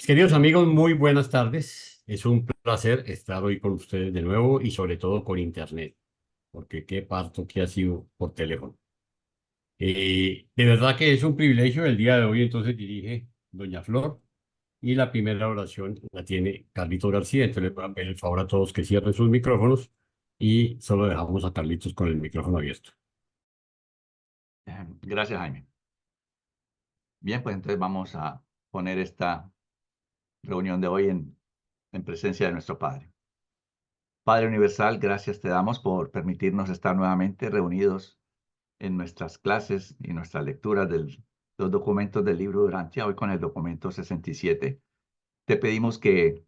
Queridos amigos, muy buenas tardes. Es un placer estar hoy con ustedes de nuevo y sobre todo con internet, porque qué parto que ha sido por teléfono. De verdad que es un privilegio el día de hoy, entonces dirige Doña Flor y la primera oración la tiene Carlitos García. Entonces les voy a pedir el favor a todos que cierren sus micrófonos y solo dejamos a Carlitos con el micrófono abierto. Gracias, Jaime. Bien, pues entonces vamos a poner esta reunión de hoy en presencia de nuestro Padre. Padre Universal, gracias te damos por permitirnos estar nuevamente reunidos en nuestras clases y nuestras lecturas de los documentos del libro Durantia, hoy con el documento 67. Te pedimos que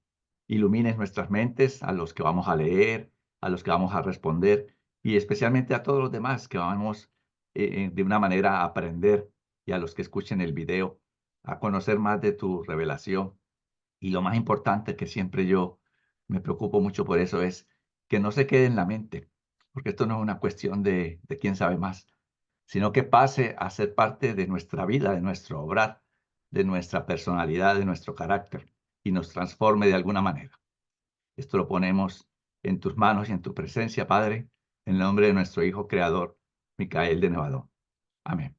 ilumines nuestras mentes a los que vamos a leer, a los que vamos a responder y especialmente a todos los demás que vamos de una manera a aprender y a los que escuchen el video, a conocer más de tu revelación. Y lo más importante que siempre yo me preocupo mucho por eso es que no se quede en la mente, porque esto no es una cuestión de quién sabe más, sino que pase a ser parte de nuestra vida, de nuestro obrar, de nuestra personalidad, de nuestro carácter y nos transforme de alguna manera. Esto lo ponemos en tus manos y en tu presencia, Padre, en el nombre de nuestro Hijo Creador, Micael de Nevadón. Amén.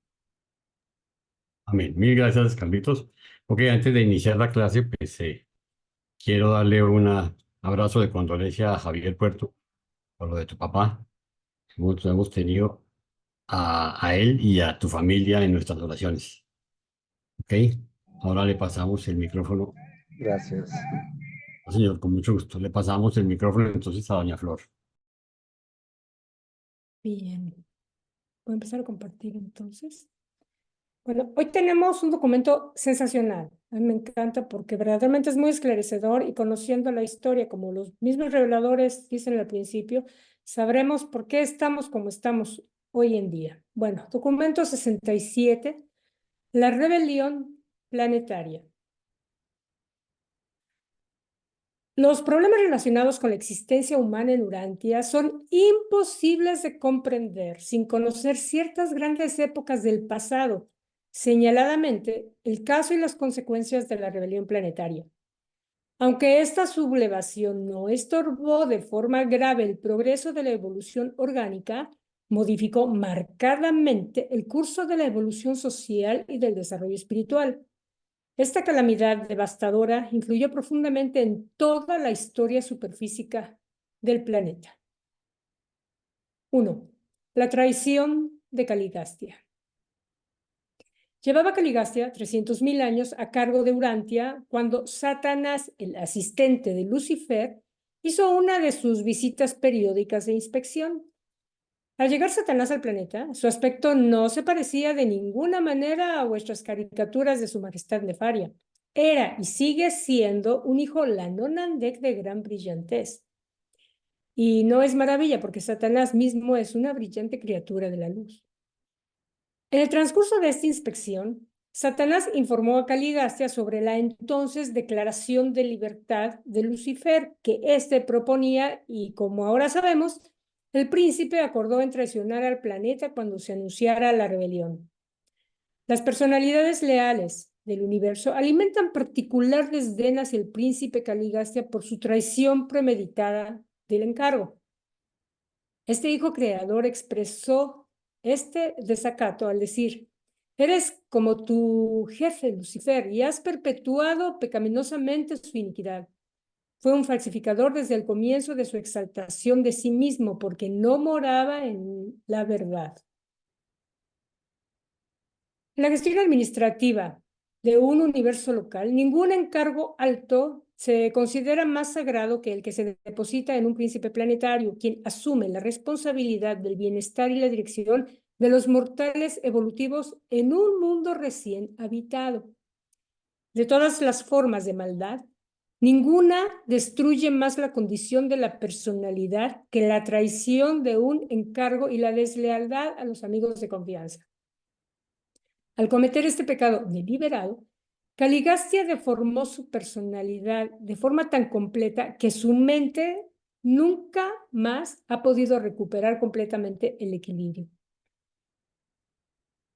Amén. Mil gracias, Carlitos. Ok, antes de iniciar la clase, pues quiero darle un abrazo de condolencia a Javier Puerto por lo de tu papá. Hemos tenido a él y a tu familia en nuestras oraciones. ¿Ok? Ahora le pasamos el micrófono. Gracias. Señor, con mucho gusto. Le pasamos el micrófono entonces a Doña Flor. Bien, voy a empezar a compartir entonces. Bueno, hoy tenemos un documento sensacional. A mí me encanta porque verdaderamente es muy esclarecedor y conociendo la historia, como los mismos reveladores dicen al principio, sabremos por qué estamos como estamos hoy en día. Bueno, documento 67, la rebelión planetaria. Los problemas relacionados con la existencia humana en Urantia son imposibles de comprender sin conocer ciertas grandes épocas del pasado, señaladamente el caso y las consecuencias de la rebelión planetaria. Aunque esta sublevación no estorbó de forma grave el progreso de la evolución orgánica, modificó marcadamente el curso de la evolución social y del desarrollo espiritual. Esta calamidad devastadora influyó profundamente en toda la historia superfísica del planeta. 1. La traición de Caligastia. Llevaba Caligastia 300.000 años a cargo de Urantia cuando Satanás, el asistente de Lucifer, hizo una de sus visitas periódicas de inspección. Al llegar Satanás al planeta, su aspecto no se parecía de ninguna manera a vuestras caricaturas de su majestad Nefaria. Era y sigue siendo un hijo Lanonandek de gran brillantez. Y no es maravilla porque Satanás mismo es una brillante criatura de la luz. En el transcurso de esta inspección, Satanás informó a Caligastia sobre la entonces Declaración de Libertad de Lucifer que éste proponía y, como ahora sabemos, el príncipe acordó en traicionar al planeta cuando se anunciara la rebelión. Las personalidades leales del universo alimentan particular desdén hacia el príncipe Caligastia por su traición premeditada del encargo. Este hijo creador expresó este desacato al decir: eres como tu jefe Lucifer y has perpetuado pecaminosamente su iniquidad. Fue un falsificador desde el comienzo de su exaltación de sí mismo porque no moraba en la verdad. En la gestión administrativa de un universo local, ningún encargo alto se considera más sagrado que el que se deposita en un príncipe planetario, quien asume la responsabilidad del bienestar y la dirección de los mortales evolutivos en un mundo recién habitado. De todas las formas de maldad, ninguna destruye más la condición de la personalidad que la traición de un encargo y la deslealtad a los amigos de confianza. Al cometer este pecado deliberado, Caligastia deformó su personalidad de forma tan completa que su mente nunca más ha podido recuperar completamente el equilibrio.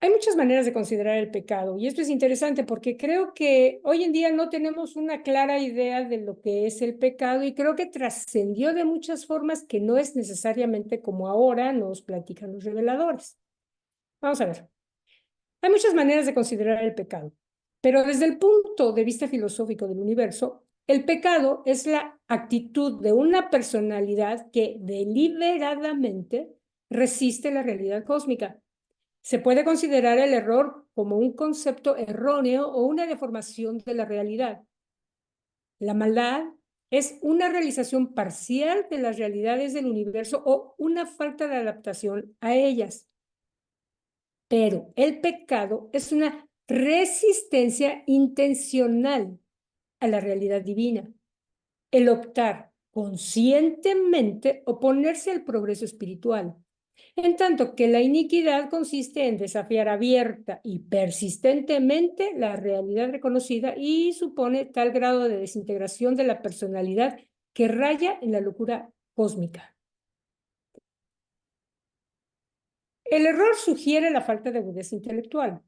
Hay muchas maneras de considerar el pecado y esto es interesante porque creo que hoy en día no tenemos una clara idea de lo que es el pecado y creo que trascendió de muchas formas que no es necesariamente como ahora nos platican los reveladores. Vamos a ver. Hay muchas maneras de considerar el pecado, pero desde el punto de vista filosófico del universo, el pecado es la actitud de una personalidad que deliberadamente resiste la realidad cósmica. Se puede considerar el error como un concepto erróneo o una deformación de la realidad. La maldad es una realización parcial de las realidades del universo o una falta de adaptación a ellas. Pero el pecado es una resistencia intencional a la realidad divina. El optar conscientemente oponerse al progreso espiritual. En tanto que la iniquidad consiste en desafiar abierta y persistentemente la realidad reconocida y supone tal grado de desintegración de la personalidad que raya en la locura cósmica. El error sugiere la falta de agudeza intelectual,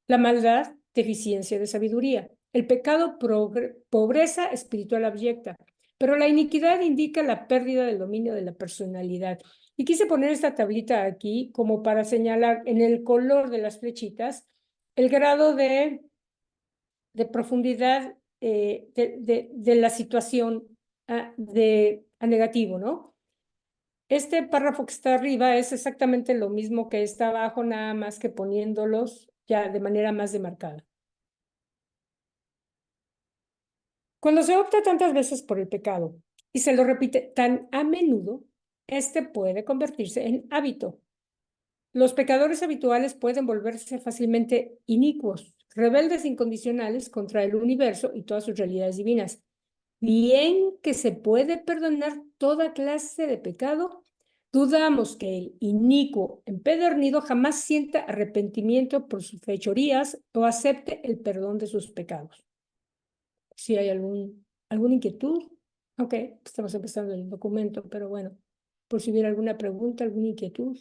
la maldad, deficiencia de sabiduría, el pecado, pobreza espiritual abyecta, pero la iniquidad indica la pérdida del dominio de la personalidad. Y quise poner esta tablita aquí como para señalar en el color de las flechitas el grado de profundidad de la situación a negativo, ¿no? Este párrafo que está arriba es exactamente lo mismo que está abajo, nada más que poniéndolos ya de manera más demarcada. Cuando se opta tantas veces por el pecado y se lo repite tan a menudo, este puede convertirse en hábito. Los pecadores habituales pueden volverse fácilmente inicuos, rebeldes incondicionales contra el universo y todas sus realidades divinas. Bien que se puede perdonar toda clase de pecado, dudamos que el inicuo empedernido jamás sienta arrepentimiento por sus fechorías o acepte el perdón de sus pecados. Si hay alguna inquietud, ok, estamos empezando el documento, pero bueno, por si hubiera alguna pregunta, alguna inquietud.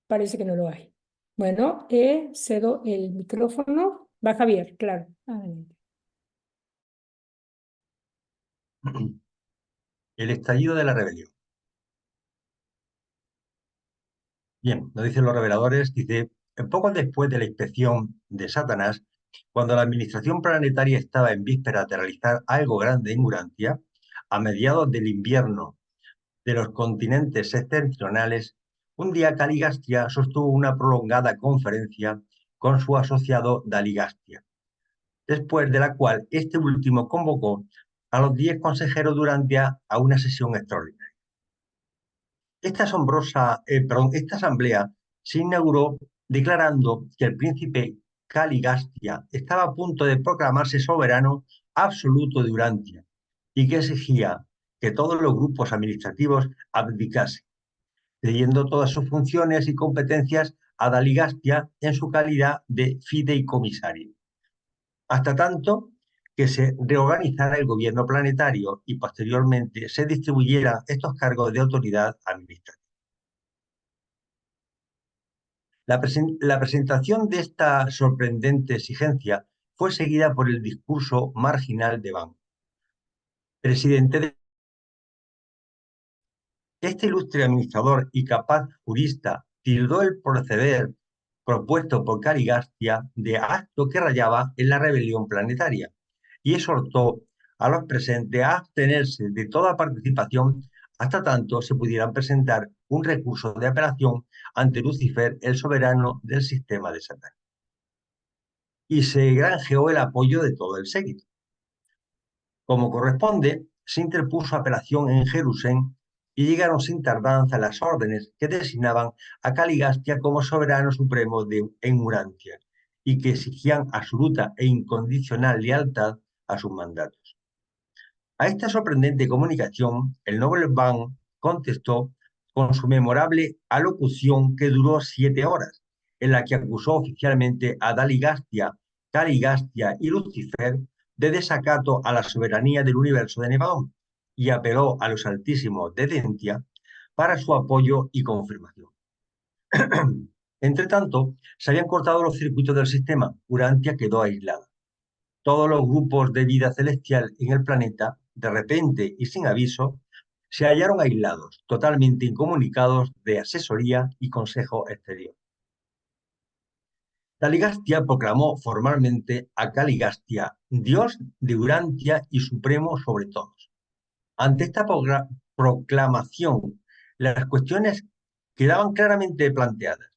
Parece que no lo hay. Bueno, cedo el micrófono. Va Javier, claro. Adelante. El estallido de la rebelión. Bien, nos dicen los reveladores, dice, poco después de la inspección de Satanás, cuando la administración planetaria estaba en vísperas de realizar algo grande en Urantia, a mediados del invierno de los continentes septentrionales, un día Caligastia sostuvo una prolongada conferencia con su asociado Daligastia, después de la cual este último convocó a los 10 consejeros de Urantia a una sesión extraordinaria. Esta asamblea se inauguró declarando que el príncipe Caligastia estaba a punto de proclamarse soberano absoluto de Urantia y que exigía que todos los grupos administrativos abdicasen, cediendo todas sus funciones y competencias a Daligastia en su calidad de fideicomisario, hasta tanto que se reorganizara el gobierno planetario y posteriormente se distribuyeran estos cargos de autoridad administrativa. La presentación de esta sorprendente exigencia fue seguida por el discurso marginal de Ban, presidente de este ilustre administrador y capaz jurista tildó el proceder propuesto por Caligastia de acto que rayaba en la rebelión planetaria y exhortó a los presentes a abstenerse de toda participación hasta tanto se pudieran presentar un recurso de apelación ante Lucifer, el soberano del sistema de Satán. Y se granjeó el apoyo de todo el séquito. Como corresponde, se interpuso apelación en Jerusalén y llegaron sin tardanza las órdenes que designaban a Caligastia como soberano supremo en Urantia y que exigían absoluta e incondicional lealtad a sus mandatos. A esta sorprendente comunicación, el noble Ban contestó con su memorable alocución que duró 7 horas, en la que acusó oficialmente a Daligastia, Caligastia y Lucifer de desacato a la soberanía del universo de Nebaón y apeló a los altísimos de Dentia para su apoyo y confirmación. Entre tanto, se habían cortado los circuitos del sistema. Urantia quedó aislada. Todos los grupos de vida celestial en el planeta, de repente y sin aviso, se hallaron aislados, totalmente incomunicados de asesoría y consejo exterior. Caligastia proclamó formalmente a Caligastia dios de Urantia y supremo sobre todos. Ante esta proclamación, las cuestiones quedaban claramente planteadas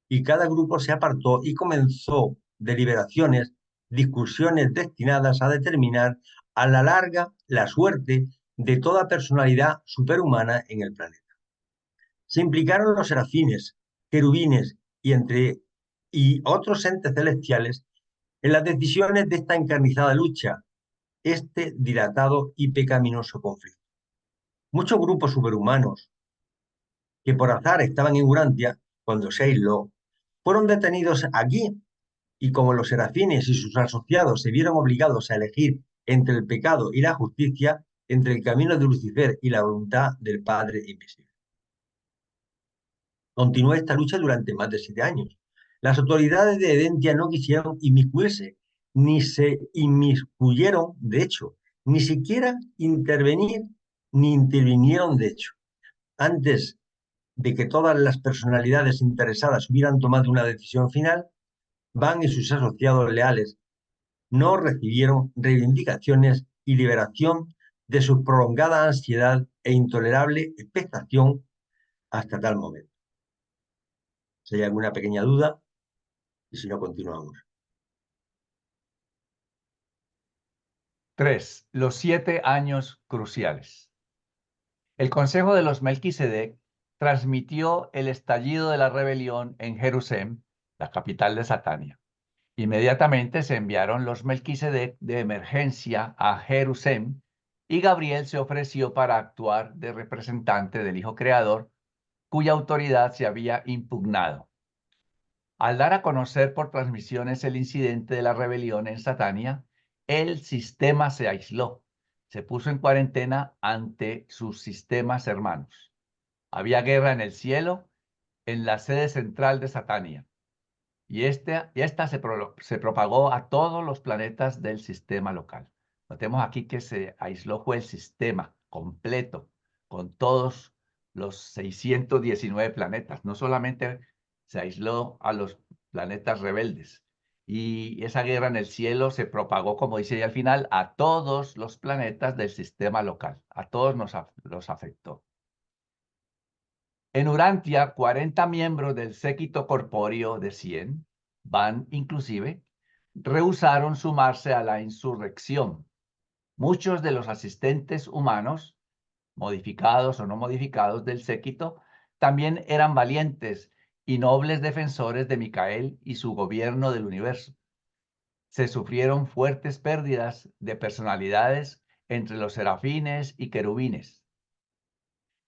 y cada grupo se apartó y comenzó deliberaciones, discusiones destinadas a determinar a la larga la suerte de toda personalidad superhumana en el planeta. Se implicaron los serafines, querubines y otros entes celestiales en las decisiones de esta encarnizada lucha, este dilatado y pecaminoso conflicto. Muchos grupos superhumanos que por azar estaban en Urantia cuando se aisló, fueron detenidos aquí y como los serafines y sus asociados se vieron obligados a elegir entre el pecado y la justicia, entre el camino de Lucifer y la voluntad del Padre invisible. Continuó esta lucha durante más de 7 años. Las autoridades de Edentia no quisieron inmiscuirse, ni se inmiscuyeron, de hecho, ni siquiera intervenir, ni intervinieron, de hecho. Antes de que todas las personalidades interesadas hubieran tomado una decisión final, Van y sus asociados leales no recibieron reivindicaciones y liberación de su prolongada ansiedad e intolerable expectación hasta tal momento. Si hay alguna pequeña duda, y si no, continuamos. 3. Los 7 años cruciales. El Consejo de los Melquisedec transmitió el estallido de la rebelión en Jerusalén, la capital de Satania. Inmediatamente se enviaron los Melquisedec de emergencia a Jerusalén y Gabriel se ofreció para actuar de representante del Hijo Creador, cuya autoridad se había impugnado. Al dar a conocer por transmisiones el incidente de la rebelión en Satania, el sistema se aisló, se puso en cuarentena ante sus sistemas hermanos. Había guerra en el cielo, en la sede central de Satania, y esta se propagó a todos los planetas del sistema local. Notemos aquí que se aisló fue el sistema completo, con todos los 619 planetas. No solamente se aisló a los planetas rebeldes. Y esa guerra en el cielo se propagó, como dice ahí al final, a todos los planetas del sistema local. A todos los afectó. En Urantia, 40 miembros del séquito corpóreo de 100, Van inclusive, rehusaron sumarse a la insurrección. Muchos de los asistentes humanos, modificados o no modificados del séquito, también eran valientes y nobles defensores de Micael y su gobierno del universo. Se sufrieron fuertes pérdidas de personalidades entre los serafines y querubines.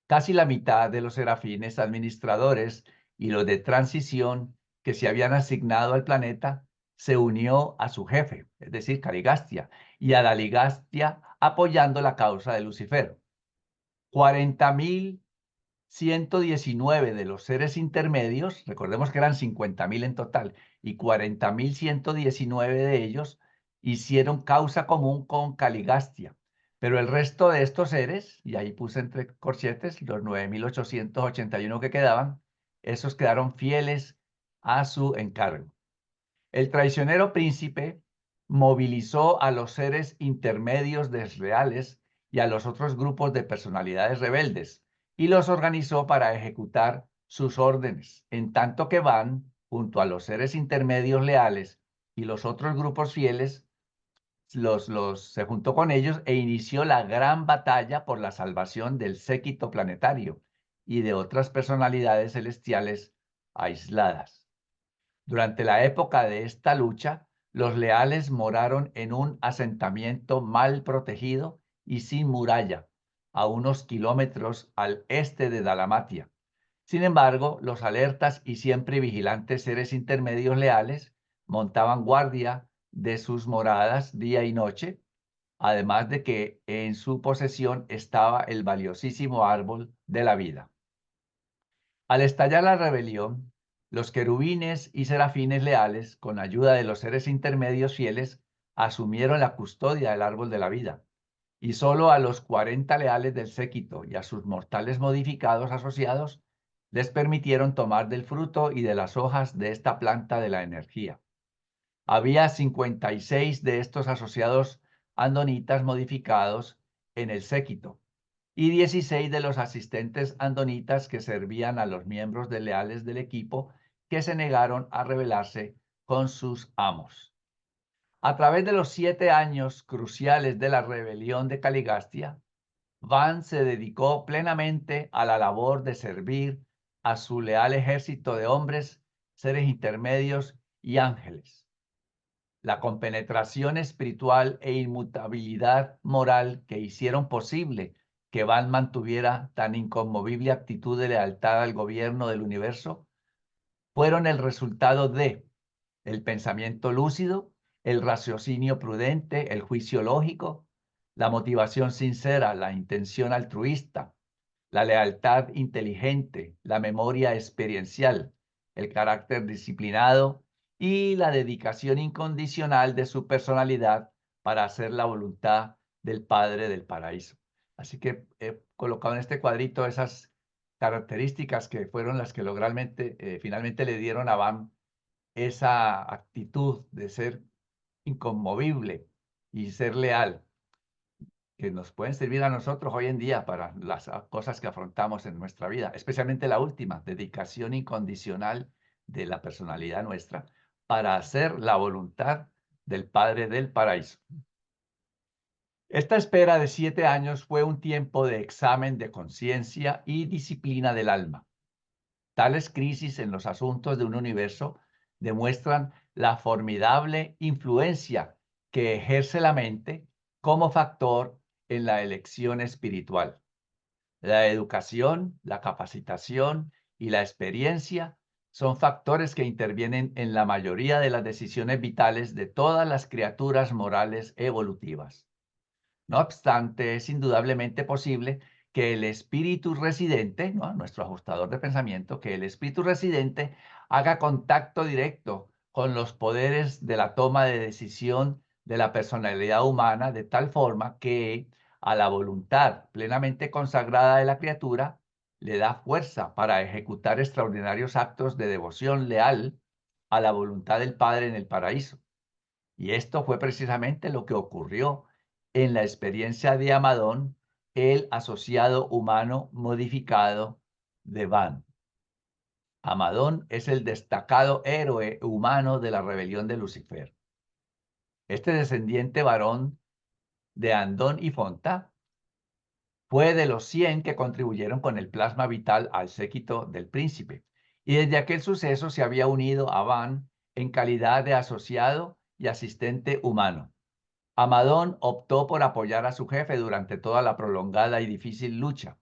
Casi la mitad de los serafines administradores y los de transición que se habían asignado al planeta se unió a su jefe, es decir, Caligastia, y a la Ligastia apoyando la causa de Lucifer. 40.119 de los seres intermedios, recordemos que eran 50.000 en total, y 40.119 de ellos hicieron causa común con Caligastia. Pero el resto de estos seres, y ahí puse entre corchetes los 9.881 que quedaban, esos quedaron fieles a su encargo. El traicionero príncipe movilizó a los seres intermedios desleales y a los otros grupos de personalidades rebeldes y los organizó para ejecutar sus órdenes, en tanto que Van, junto a los seres intermedios leales y los otros grupos fieles, se juntó con ellos e inició la gran batalla por la salvación del séquito planetario y de otras personalidades celestiales aisladas. Durante la época de esta lucha, los leales moraron en un asentamiento mal protegido y sin muralla, a unos kilómetros al este de Dalmatia. Sin embargo, los alertas y siempre vigilantes seres intermedios leales montaban guardia de sus moradas día y noche, además de que en su posesión estaba el valiosísimo árbol de la vida. Al estallar la rebelión, los querubines y serafines leales, con ayuda de los seres intermedios fieles, asumieron la custodia del árbol de la vida. Y solo a los 40 leales del séquito y a sus mortales modificados asociados les permitieron tomar del fruto y de las hojas de esta planta de la energía. Había 56 de estos asociados andonitas modificados en el séquito y 16 de los asistentes andonitas que servían a los miembros leales del equipo que se negaron a rebelarse con sus amos. A través de los 7 años cruciales de la rebelión de Caligastia, Van se dedicó plenamente a la labor de servir a su leal ejército de hombres, seres intermedios y ángeles. La compenetración espiritual e inmutabilidad moral que hicieron posible que Van mantuviera tan inconmovible actitud de lealtad al gobierno del universo fueron el resultado de el pensamiento lúcido, el raciocinio prudente, el juicio lógico, la motivación sincera, la intención altruista, la lealtad inteligente, la memoria experiencial, el carácter disciplinado y la dedicación incondicional de su personalidad para hacer la voluntad del Padre del Paraíso. Así que he colocado en este cuadrito esas características que fueron las que finalmente le dieron a Van esa actitud de ser inconmovible y ser leal, que nos pueden servir a nosotros hoy en día para las cosas que afrontamos en nuestra vida, especialmente la última, dedicación incondicional de la personalidad nuestra para hacer la voluntad del Padre del Paraíso. Esta espera de 7 años fue un tiempo de examen de conciencia y disciplina del alma. Tales crisis en los asuntos de un universo demuestran la formidable influencia que ejerce la mente como factor en la elección espiritual. La educación, la capacitación y la experiencia son factores que intervienen en la mayoría de las decisiones vitales de todas las criaturas morales evolutivas. No obstante, es indudablemente posible que el espíritu residente, ¿no?, nuestro ajustador de pensamiento, que el espíritu residente haga contacto directo con los poderes de la toma de decisión de la personalidad humana, de tal forma que a la voluntad plenamente consagrada de la criatura le da fuerza para ejecutar extraordinarios actos de devoción leal a la voluntad del Padre en el paraíso. Y esto fue precisamente lo que ocurrió en la experiencia de Amadón, el asociado humano modificado de Van. Amadón es el destacado héroe humano de la rebelión de Lucifer. Este descendiente varón de Andón y Fonta fue de los 100 que contribuyeron con el plasma vital al séquito del príncipe, y desde aquel suceso se había unido a Van en calidad de asociado y asistente humano. Amadón optó por apoyar a su jefe durante toda la prolongada y difícil lucha,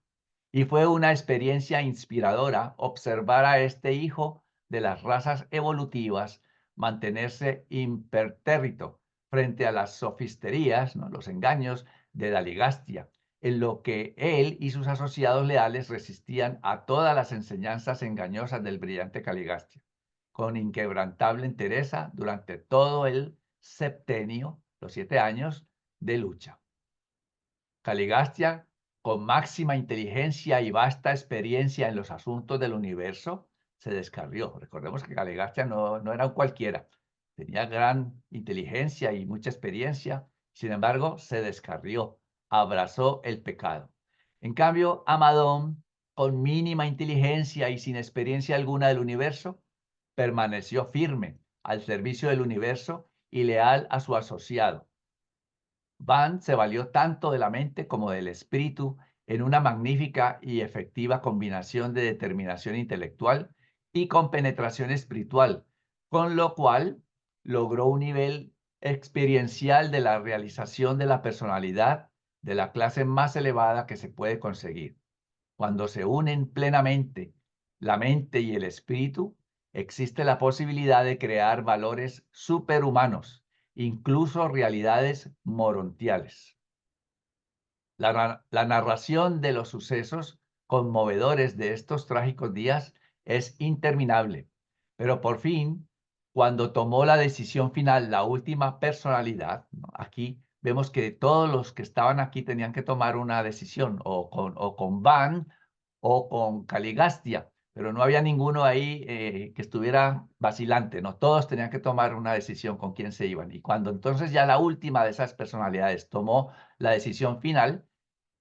y fue una experiencia inspiradora observar a este hijo de las razas evolutivas mantenerse impertérrito frente a las sofisterías, ¿no?, los engaños de Daligastia, en lo que él y sus asociados leales resistían a todas las enseñanzas engañosas del brillante Caligastia, con inquebrantable entereza durante todo el septenio, los 7 años de lucha. Caligastia, con máxima inteligencia y vasta experiencia en los asuntos del universo, se descarrió. Recordemos que Caligastia no era un cualquiera. Tenía gran inteligencia y mucha experiencia. Sin embargo, se descarrió, abrazó el pecado. En cambio, Amadón, con mínima inteligencia y sin experiencia alguna del universo, permaneció firme al servicio del universo y leal a su asociado. Van se valió tanto de la mente como del espíritu en una magnífica y efectiva combinación de determinación intelectual y compenetración espiritual, con lo cual logró un nivel experiencial de la realización de la personalidad de la clase más elevada que se puede conseguir. Cuando se unen plenamente la mente y el espíritu, existe la posibilidad de crear valores superhumanos, incluso realidades morontiales. La narración de los sucesos conmovedores de estos trágicos días es interminable, Pero por fin, cuando tomó la decisión final, la última personalidad, ¿no? Aquí vemos que todos los que estaban aquí tenían que tomar una decisión, o con Van o con Caligastia, pero no había ninguno ahí que estuviera vacilante, ¿no? Todos tenían que tomar una decisión con quién se iban. Y cuando entonces ya la última de esas personalidades tomó la decisión final,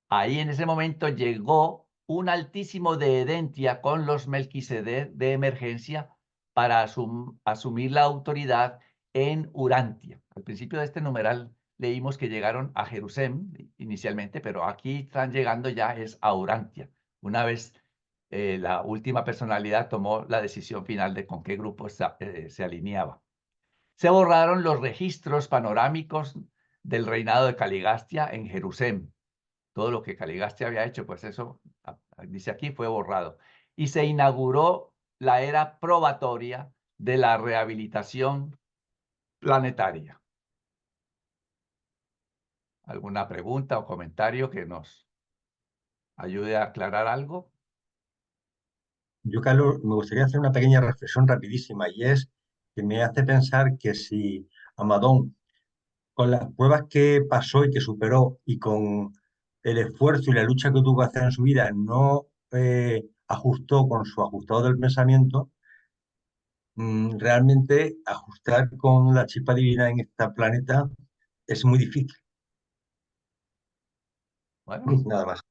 ahí en ese momento llegó un altísimo de Edentia con los Melquisedec de emergencia para asumir la autoridad en Urantia. Al principio de este numeral leímos que llegaron a Jerusalén inicialmente, pero aquí están llegando ya es a Urantia. Una vez la última personalidad tomó la decisión final de con qué grupo se alineaba. Se borraron los registros panorámicos del reinado de Caligastia en Jerusalén. Todo lo que Caligastia había hecho, pues eso, dice aquí, fue borrado. Y se inauguró la era probatoria de la rehabilitación planetaria. ¿Alguna pregunta o comentario que nos ayude a aclarar algo? Yo, Carlos, me gustaría hacer una pequeña reflexión rapidísima y es que me hace pensar que si Amadón, con las pruebas que pasó y que superó y con el esfuerzo y la lucha que tuvo que hacer en su vida, no ajustó con su ajustado del pensamiento, realmente ajustar con la chispa divina en este planeta es muy difícil. Bueno, Nada más.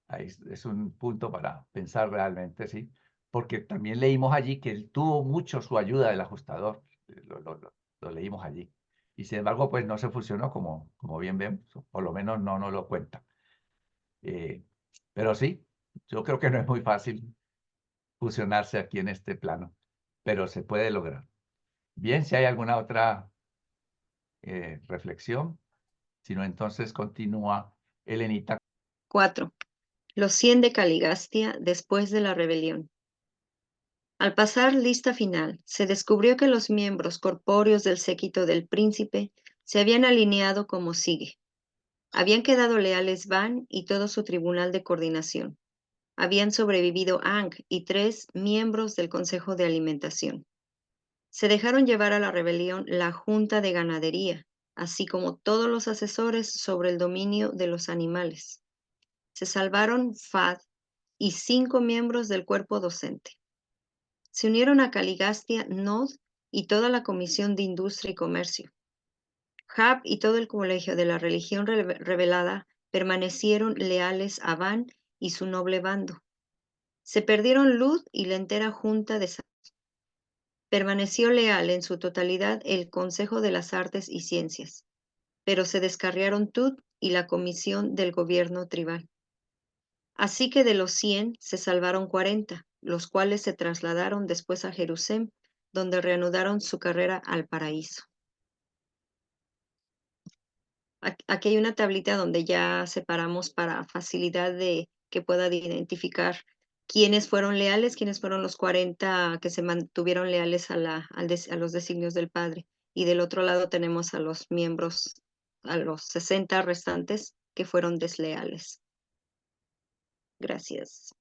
ahí es un punto para pensar realmente, sí, porque también leímos allí que él tuvo mucho su ayuda del ajustador, lo leímos allí. Y sin embargo, pues no se fusionó como bien vemos, o por lo menos no nos lo cuenta. Pero sí, yo creo que no es muy fácil fusionarse aquí en este plano, pero se puede lograr. Bien, si hay alguna otra reflexión, si no, entonces continúa Elenita. 4. Los 100 de Caligastia después de la rebelión. Al pasar lista final, se descubrió que los miembros corpóreos del séquito del príncipe se habían alineado como sigue. Habían quedado leales Van y todo su tribunal de coordinación. Habían sobrevivido Ang y 3 miembros del Consejo de Alimentación. Se dejaron llevar a la rebelión la Junta de Ganadería, así como todos los asesores sobre el dominio de los animales. Se salvaron Fad y 5 miembros del cuerpo docente. Se unieron a Caligastia, Nod y toda la Comisión de Industria y Comercio. Hab y todo el colegio de la religión revelada permanecieron leales a Van y su noble bando. Se perdieron Lud y la entera junta de Sat. Permaneció leal en su totalidad el Consejo de las Artes y Ciencias, pero se descarriaron Tut y la Comisión del Gobierno Tribal. Así que de los 100 se salvaron 40, los cuales se trasladaron después a Jerusalén, donde reanudaron su carrera al paraíso. Aquí hay una tablita donde ya separamos para facilidad de que puedan identificar quiénes fueron leales, quiénes fueron los 40 que se mantuvieron leales a los designios del Padre. Y del otro lado tenemos a los miembros, a los 60 restantes que fueron desleales. Gracias.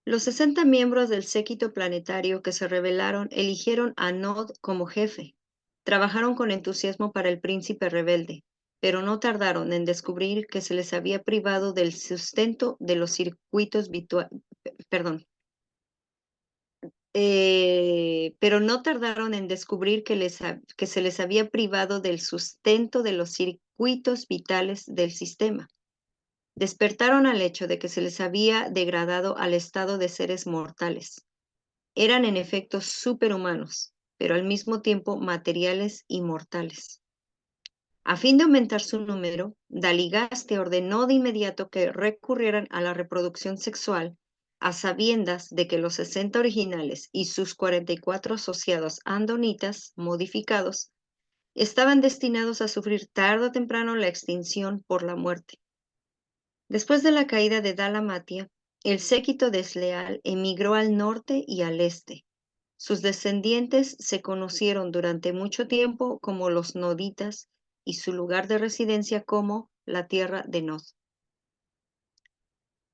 Los 60 miembros del séquito planetario que se rebelaron eligieron a Nod como jefe. Trabajaron con entusiasmo para el príncipe rebelde, pero no tardaron en descubrir que se les había privado del sustento de los circuitos pero no tardaron en descubrir que se les había privado del sustento de los circuitos vitales del sistema. Despertaron al hecho de que se les había degradado al estado de seres mortales. Eran en efecto superhumanos, pero al mismo tiempo materiales y mortales. A fin de aumentar su número, Daligaste ordenó de inmediato que recurrieran a la reproducción sexual, a sabiendas de que los 60 originales y sus 44 asociados andonitas modificados estaban destinados a sufrir tarde o temprano la extinción por la muerte. Después de la caída de Dalamatia, el séquito desleal emigró al norte y al este. Sus descendientes se conocieron durante mucho tiempo como los noditas y su lugar de residencia como la tierra de Nod.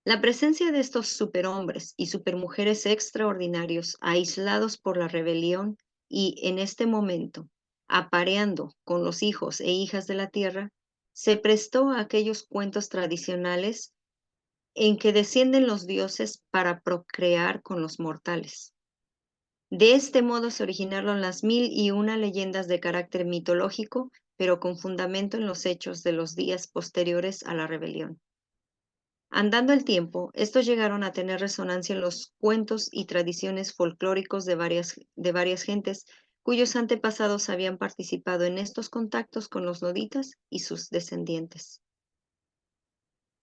La presencia de estos superhombres y supermujeres extraordinarios, aislados por la rebelión y en este momento apareando con los hijos e hijas de la tierra, se prestó a aquellos cuentos tradicionales en que descienden los dioses para procrear con los mortales. De este modo se originaron las 1001 leyendas de carácter mitológico, pero con fundamento en los hechos de los días posteriores a la rebelión. Andando el tiempo, estos llegaron a tener resonancia en los cuentos y tradiciones folclóricos de varias gentes cuyos antepasados habían participado en estos contactos con los noditas y sus descendientes.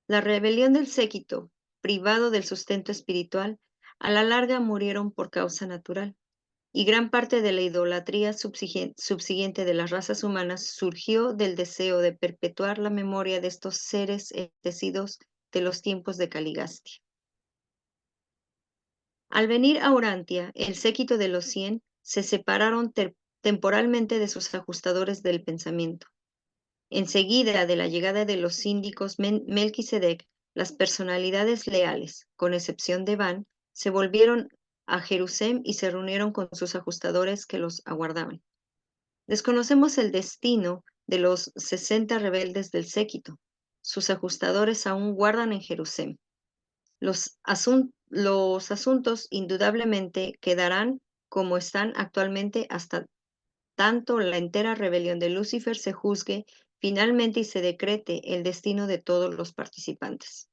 La rebelión del séquito, privado del sustento espiritual, a la larga murieron por causa natural, y gran parte de la idolatría subsiguiente de las razas humanas surgió del deseo de perpetuar la memoria de estos seres entecidos de los tiempos de Caligastia. Al venir a Urantia, el séquito de los 100 se separaron temporalmente de sus ajustadores del pensamiento. Enseguida de la llegada de los síndicos Melquisedec, las personalidades leales, con excepción de Van, se volvieron a Jerusalén y se reunieron con sus ajustadores que los aguardaban. Desconocemos el destino de los 60 rebeldes del séquito. Sus ajustadores aún guardan en Jerusalén. Los asuntos indudablemente quedarán como están actualmente hasta tanto la entera rebelión de Lucifer se juzgue finalmente y se decrete el destino de todos los participantes.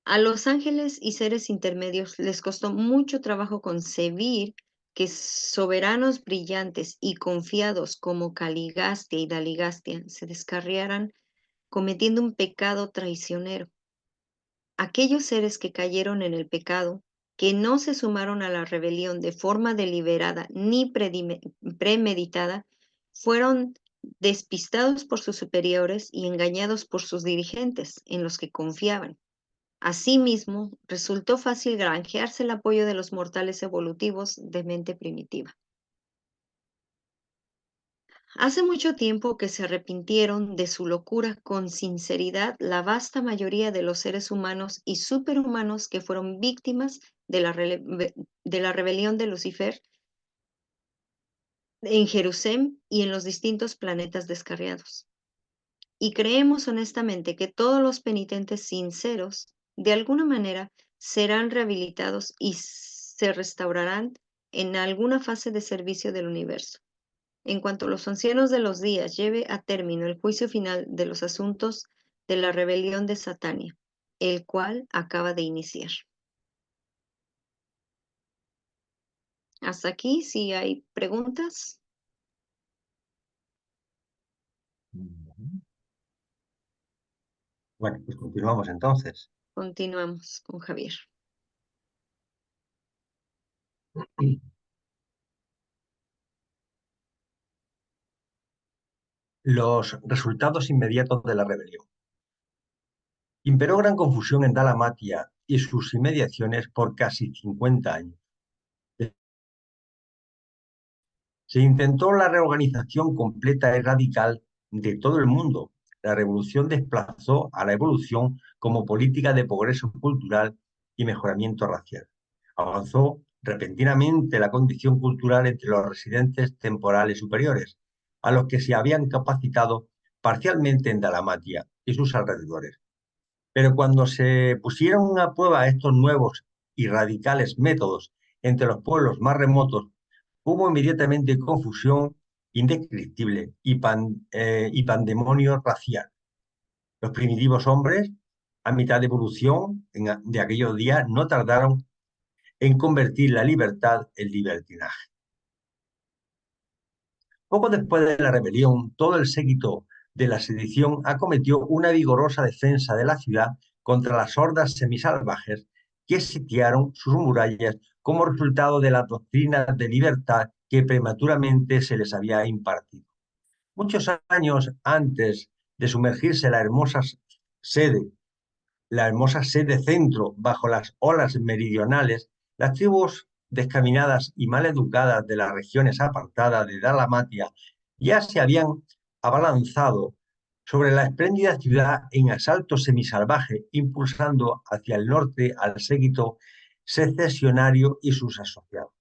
A los ángeles y seres intermedios les costó mucho trabajo concebir que soberanos brillantes y confiados como Caligastia y Daligastia se descarriaran cometiendo un pecado traicionero. Aquellos seres que cayeron en el pecado, que no se sumaron a la rebelión de forma deliberada ni premeditada, fueron despistados por sus superiores y engañados por sus dirigentes, en los que confiaban. Asimismo, resultó fácil granjearse el apoyo de los mortales evolutivos de mente primitiva. Hace mucho tiempo que se arrepintieron de su locura con sinceridad la vasta mayoría de los seres humanos y superhumanos que fueron víctimas de la rebelión de Lucifer en Jerusalén y en los distintos planetas descarriados. Y creemos honestamente que todos los penitentes sinceros, de alguna manera, serán rehabilitados y se restaurarán en alguna fase de servicio del universo. En cuanto los ancianos de los días lleve a término el juicio final de los asuntos de la rebelión de Satania, el cual acaba de iniciar. Hasta aquí, si hay preguntas. Bueno, pues continuamos entonces. Continuamos con Javier. Los resultados inmediatos de la rebelión. Imperó gran confusión en Dalmatia y sus inmediaciones por casi 50 años. Se intentó la reorganización completa y radical de todo el mundo. La revolución desplazó a la evolución como política de progreso cultural y mejoramiento racial. Avanzó repentinamente la condición cultural entre los residentes temporales superiores, a los que se habían capacitado parcialmente en Dalmatia y sus alrededores. Pero cuando se pusieron a prueba estos nuevos y radicales métodos entre los pueblos más remotos, hubo inmediatamente confusión indescriptible y pandemonio racial. Los primitivos hombres, a mitad de evolución de aquellos días, no tardaron en convertir la libertad en libertinaje. Poco después de la rebelión, todo el séquito de la sedición acometió una vigorosa defensa de la ciudad contra las hordas semisalvajes que sitiaron sus murallas como resultado de las doctrinas de libertad que prematuramente se les había impartido. Muchos años antes de sumergirse la hermosa sede centro bajo las olas meridionales, las tribus descaminadas y mal educadas de las regiones apartadas de Dalmatia ya se habían abalanzado sobre la espléndida ciudad en asalto semisalvaje, impulsando hacia el norte al séquito secesionario y sus asociados.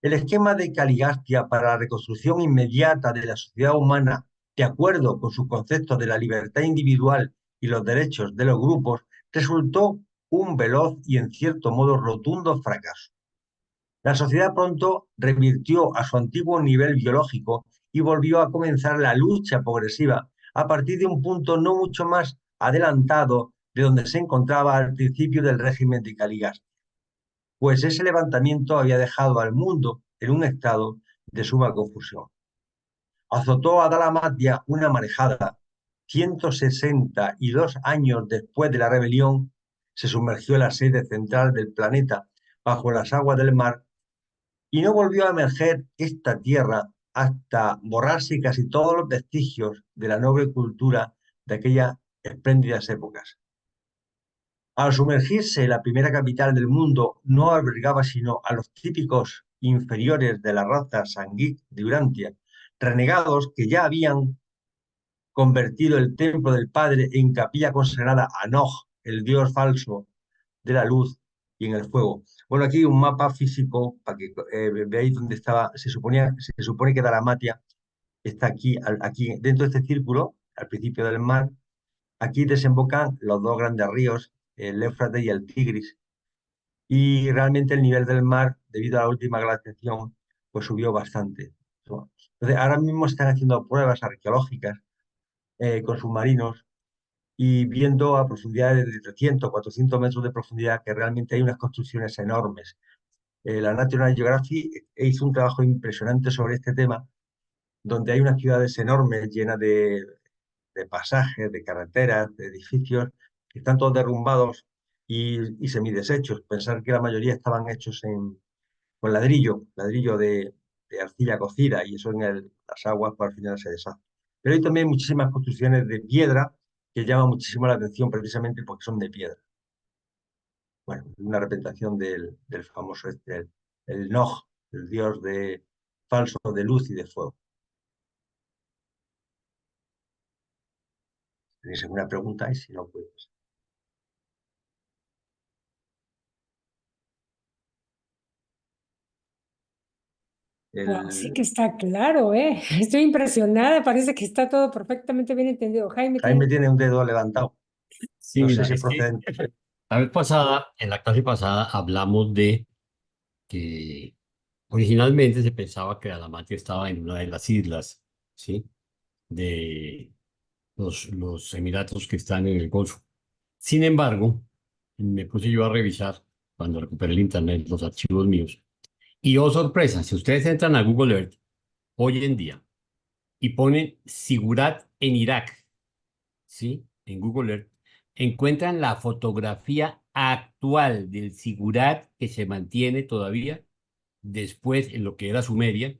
El esquema de Caligastia para la reconstrucción inmediata de la sociedad humana, de acuerdo con sus conceptos de la libertad individual y los derechos de los grupos, resultó un veloz y en cierto modo rotundo fracaso. La sociedad pronto revirtió a su antiguo nivel biológico y volvió a comenzar la lucha progresiva a partir de un punto no mucho más adelantado de donde se encontraba al principio del régimen de Caligastia, pues ese levantamiento había dejado al mundo en un estado de suma confusión. Azotó a Dalmatia una marejada. 162 años después de la rebelión, se sumergió la sede central del planeta bajo las aguas del mar y no volvió a emerger esta tierra hasta borrarse casi todos los vestigios de la noble cultura de aquellas espléndidas épocas. Al sumergirse, la primera capital del mundo no albergaba sino a los típicos inferiores de la raza sanguí de Urantia, renegados que ya habían convertido el templo del Padre en capilla consagrada a Nog, el dios falso de la luz y en el fuego. Bueno, aquí un mapa físico para que veáis dónde estaba. Se supone que Dalmatia está aquí dentro de este círculo, al principio del mar. Aquí desembocan los dos grandes ríos, el Éufrates y el Tigris. Y realmente el nivel del mar, debido a la última glaciación, pues subió bastante. Entonces, ahora mismo están haciendo pruebas arqueológicas con submarinos y viendo a profundidades de 300, 400 metros de profundidad que realmente hay unas construcciones enormes. La National Geographic hizo un trabajo impresionante sobre este tema, donde hay unas ciudades enormes llenas de pasajes, de carreteras, de edificios, que están todos derrumbados y semideshechos. Pensar que la mayoría estaban hechos con ladrillo de arcilla cocida, y eso las aguas pues, al final se deshace. Pero hay también muchísimas construcciones de piedra que llaman muchísimo la atención precisamente porque son de piedra. Bueno, una representación del famoso el Nog, el dios falso de luz y de fuego. ¿Tenéis alguna pregunta? Y si no, pues... Sí que está claro, ¿eh? Estoy impresionada, parece que está todo perfectamente bien entendido. Jaime Jaime tiene... tiene un dedo levantado. Sí, No sé mira, si es es que procedente. la vez pasada, en la clase pasada, hablamos de que originalmente se pensaba que Alamaty estaba en una de las islas, ¿sí? De los Emiratos que están en el Golfo. Sin embargo, me puse yo a revisar, cuando recuperé el internet, los archivos míos. Y oh sorpresa, si ustedes entran a Google Earth hoy en día y ponen Sigurat en Irak, ¿sí? En Google Earth, encuentran la fotografía actual del Sigurat que se mantiene todavía después en lo que era Sumeria,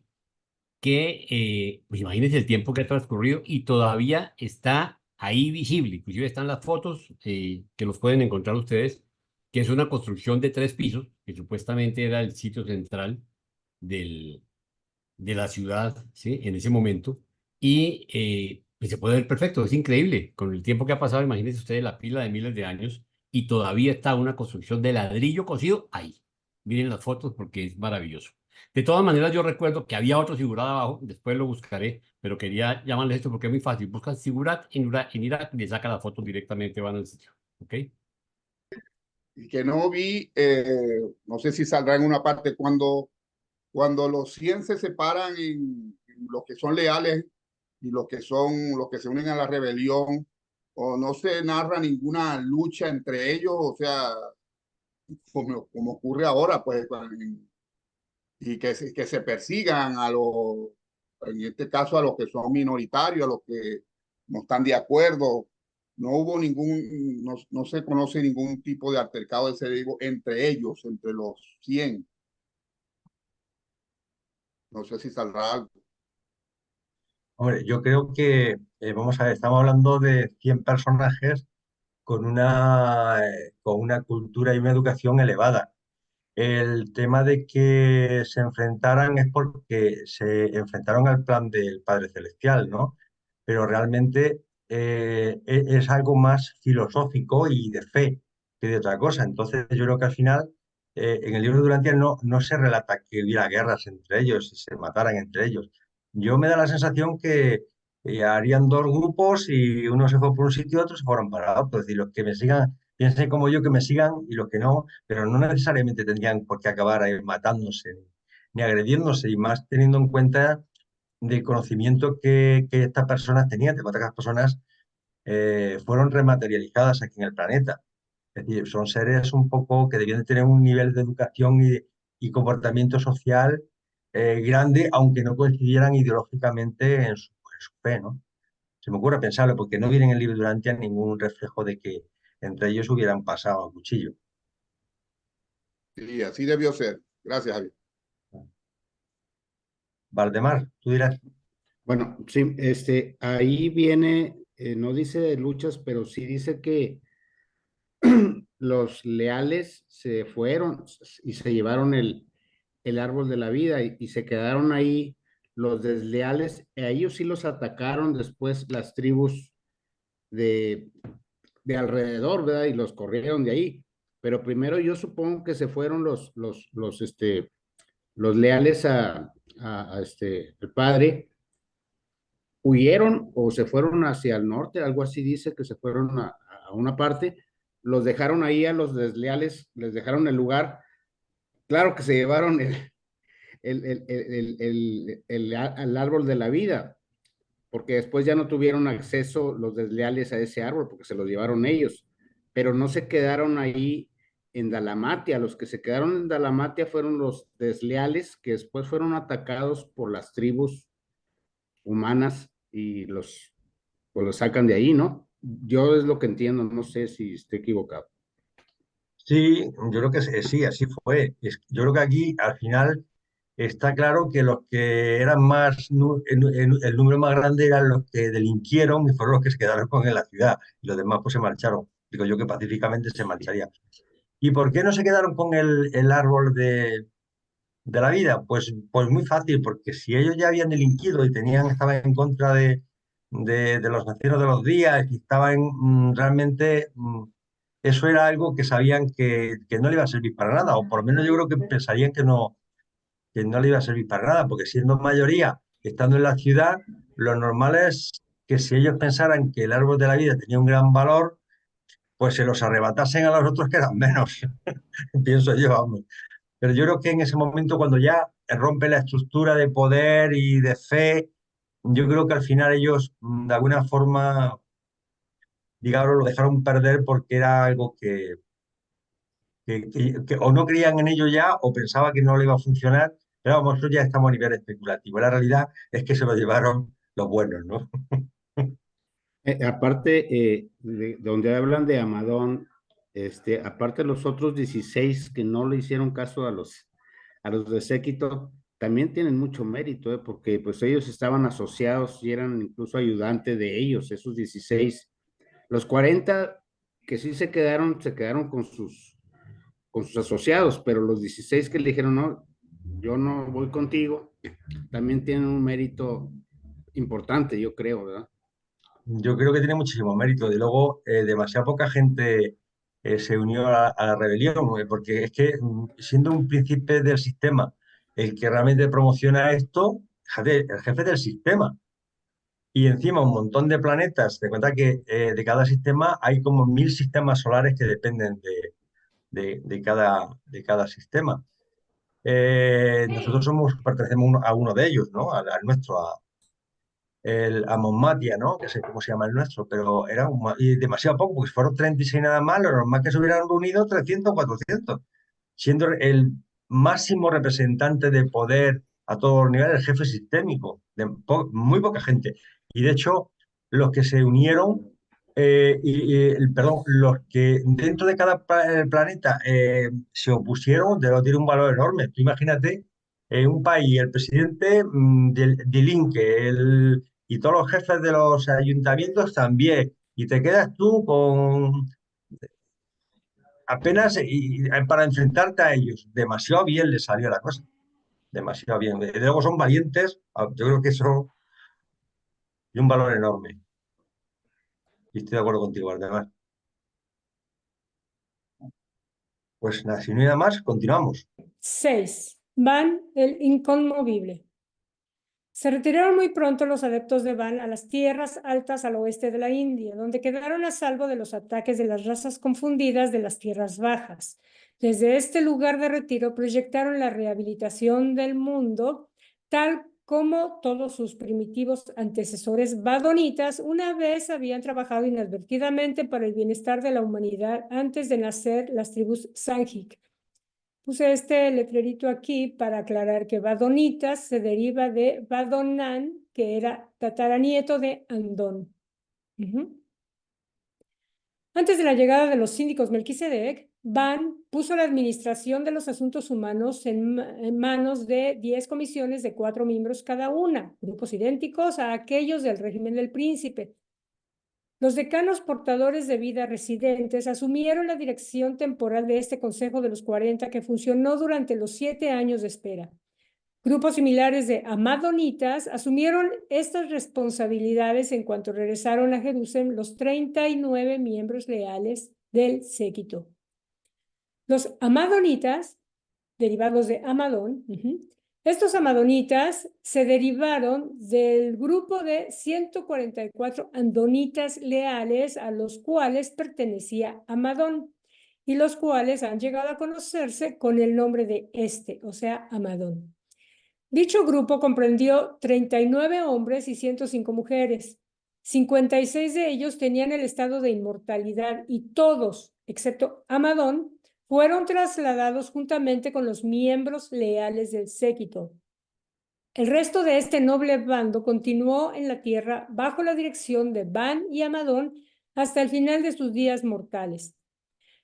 que pues imagínense el tiempo que ha transcurrido y todavía está ahí visible. Inclusive están las fotos que los pueden encontrar ustedes, que es una construcción de 3 pisos, que supuestamente era el sitio central del, de la ciudad, ¿sí? En ese momento. Y pues se puede ver perfecto, es increíble. Con el tiempo que ha pasado, imagínense ustedes la pila de miles de años y todavía está una construcción de ladrillo cocido ahí. Miren las fotos porque es maravilloso. De todas maneras, yo recuerdo que había otro Sigurat abajo, después lo buscaré, pero quería llamarles esto porque es muy fácil. Buscan Sigurat en Irak y le sacan la foto directamente, van al sitio. ¿Ok? Y que no vi, no sé si saldrá en una parte, cuando los 100 se separan en los que son leales y los que se unen a la rebelión, o no se narra ninguna lucha entre ellos, o sea, como ocurre ahora, pues, y que se persigan en este caso, a los que son minoritarios, a los que no están de acuerdo. No hubo no se conoce ningún tipo de altercado de ese tipo entre ellos, entre los 100. No sé si saldrá algo. Hombre, yo creo que, vamos a ver, estamos hablando de 100 personajes con una cultura y una educación elevada. El tema de que se enfrentaran es porque se enfrentaron al plan del Padre Celestial, ¿no? pero realmente es algo más filosófico y de fe que de otra cosa. Entonces yo creo que al final en el libro de Durantia no se relata que hubiera guerras entre ellos y se mataran entre ellos. Yo me da la sensación que harían dos grupos y uno se fue por un sitio y otros se fueron para otro. Es decir, los que me sigan, piensen como yo que me sigan y los que no, pero no necesariamente tendrían por qué acabar matándose ni agrediéndose, y más teniendo en cuenta del conocimiento que estas personas tenían, de cuántas personas fueron rematerializadas aquí en el planeta. Es decir, son seres un poco que debían de tener un nivel de educación y comportamiento social grande, aunque no coincidieran ideológicamente en su fe, ¿no? Se me ocurre pensarlo, porque no viene en el libro Durantia ningún reflejo de que entre ellos hubieran pasado a cuchillo. Sí, así debió ser. Gracias, Javier. Valdemar, tú dirás. Bueno, sí, ahí viene, no dice de luchas, pero sí dice que los leales se fueron y se llevaron el árbol de la vida y se quedaron ahí los desleales. A ellos sí los atacaron después las tribus de, de alrededor, ¿verdad? Y los corrieron de ahí. Pero primero yo supongo que se fueron los leales el padre, huyeron o se fueron hacia el norte, algo así dice que se fueron a una parte, los dejaron ahí a los desleales, les dejaron el lugar. Claro que se llevaron el árbol de la vida, porque después ya no tuvieron acceso los desleales a ese árbol, porque se los llevaron ellos, pero no se quedaron ahí en Dalamatia. Los que se quedaron en Dalamatia fueron los desleales, que después fueron atacados por las tribus humanas y pues los sacan de ahí, ¿no? Yo es lo que entiendo, no sé si estoy equivocado. Sí, yo creo que sí, así fue. Yo creo que aquí al final está claro que los que eran más, el número más grande eran los que delinquieron y fueron los que se quedaron en la ciudad, y los demás pues se marcharon. Digo yo que pacíficamente se marcharían. ¿Y por qué no se quedaron con el árbol de la vida? Pues muy fácil, porque si ellos ya habían delinquido y estaban en contra de los nacidos de los días y estaban realmente, eso era algo que sabían que no le iba a servir para nada, o por lo menos yo creo que pensarían que no le iba a servir para nada, porque siendo mayoría, estando en la ciudad, lo normal es que si ellos pensaran que el árbol de la vida tenía un gran valor, pues se los arrebatasen a los otros que eran menos, pienso yo, vamos. Pero yo creo que en ese momento, cuando ya rompe la estructura de poder y de fe, yo creo que al final ellos, de alguna forma, digamos, lo dejaron perder porque era algo que o no creían en ello ya o pensaba que no le iba a funcionar. Pero vamos, nosotros ya estamos a nivel especulativo. La realidad es que se lo llevaron los buenos, ¿no? Aparte, de donde hablan de Amadón, aparte los otros 16 que no le hicieron caso a los de séquito, también tienen mucho mérito, porque pues ellos estaban asociados y eran incluso ayudantes de ellos, esos 16. Los 40 que sí se quedaron con sus asociados, pero los 16 que le dijeron, no, yo no voy contigo, también tienen un mérito importante, yo creo, ¿verdad? Yo creo que tiene muchísimo mérito. De luego, demasiada poca gente se unió a la rebelión, porque es que siendo un príncipe del sistema el que realmente promociona esto, fíjate, el jefe del sistema, y encima un montón de planetas, te cuenta que de cada sistema hay como 1000 sistemas solares que dependen de cada sistema. Nosotros pertenecemos a uno de ellos, ¿no? Al nuestro, a Monmatia, ¿no? Que sé cómo se llama el nuestro, pero era y demasiado poco, porque fueron 36 nada más, lo normal que se hubieran reunido 300 o 400, siendo el máximo representante de poder a todos los niveles, el jefe sistémico, de muy poca gente. Y de hecho, los que se unieron, perdón, los que dentro de cada planeta se opusieron, tiene un valor enorme. Tú imagínate, en un país, el presidente del INCE, y todos los jefes de los ayuntamientos también, y te quedas tú con apenas para enfrentarte a ellos. Demasiado bien les salió la cosa, demasiado bien. Luego son valientes, yo creo que eso y un valor enorme. Y estoy de acuerdo contigo, además. Pues nada, si no hay nada más, continuamos. 6. Van el inconmovible. Se retiraron muy pronto los adeptos de Van a las tierras altas al oeste de la India, donde quedaron a salvo de los ataques de las razas confundidas de las tierras bajas. Desde este lugar de retiro proyectaron la rehabilitación del mundo, tal como todos sus primitivos antecesores vadonitas una vez habían trabajado inadvertidamente para el bienestar de la humanidad antes de nacer las tribus Sangik. Puse este letrerito aquí para aclarar que Vadonitas se deriva de Vadonan, que era tataranieto de Andón. Antes de la llegada de los síndicos Melquisedec, Van puso la administración de los asuntos humanos en manos de 10 comisiones de 4 miembros cada una, grupos idénticos a aquellos del régimen del príncipe. Los decanos portadores de vida residentes asumieron la dirección temporal de este Consejo de los 40 que funcionó durante los 7 años de espera. Grupos similares de amadonitas asumieron estas responsabilidades en cuanto regresaron a Jerusalén los 39 miembros leales del séquito. Los amadonitas, derivados de Amadón, estos amadonitas se derivaron del grupo de 144 andonitas leales a los cuales pertenecía Amadón y los cuales han llegado a conocerse con el nombre de o sea, Amadón. Dicho grupo comprendió 39 hombres y 105 mujeres. 56 de ellos tenían el estado de inmortalidad y todos, excepto Amadón, fueron trasladados juntamente con los miembros leales del séquito. El resto de este noble bando continuó en la tierra bajo la dirección de Van y Amadón hasta el final de sus días mortales.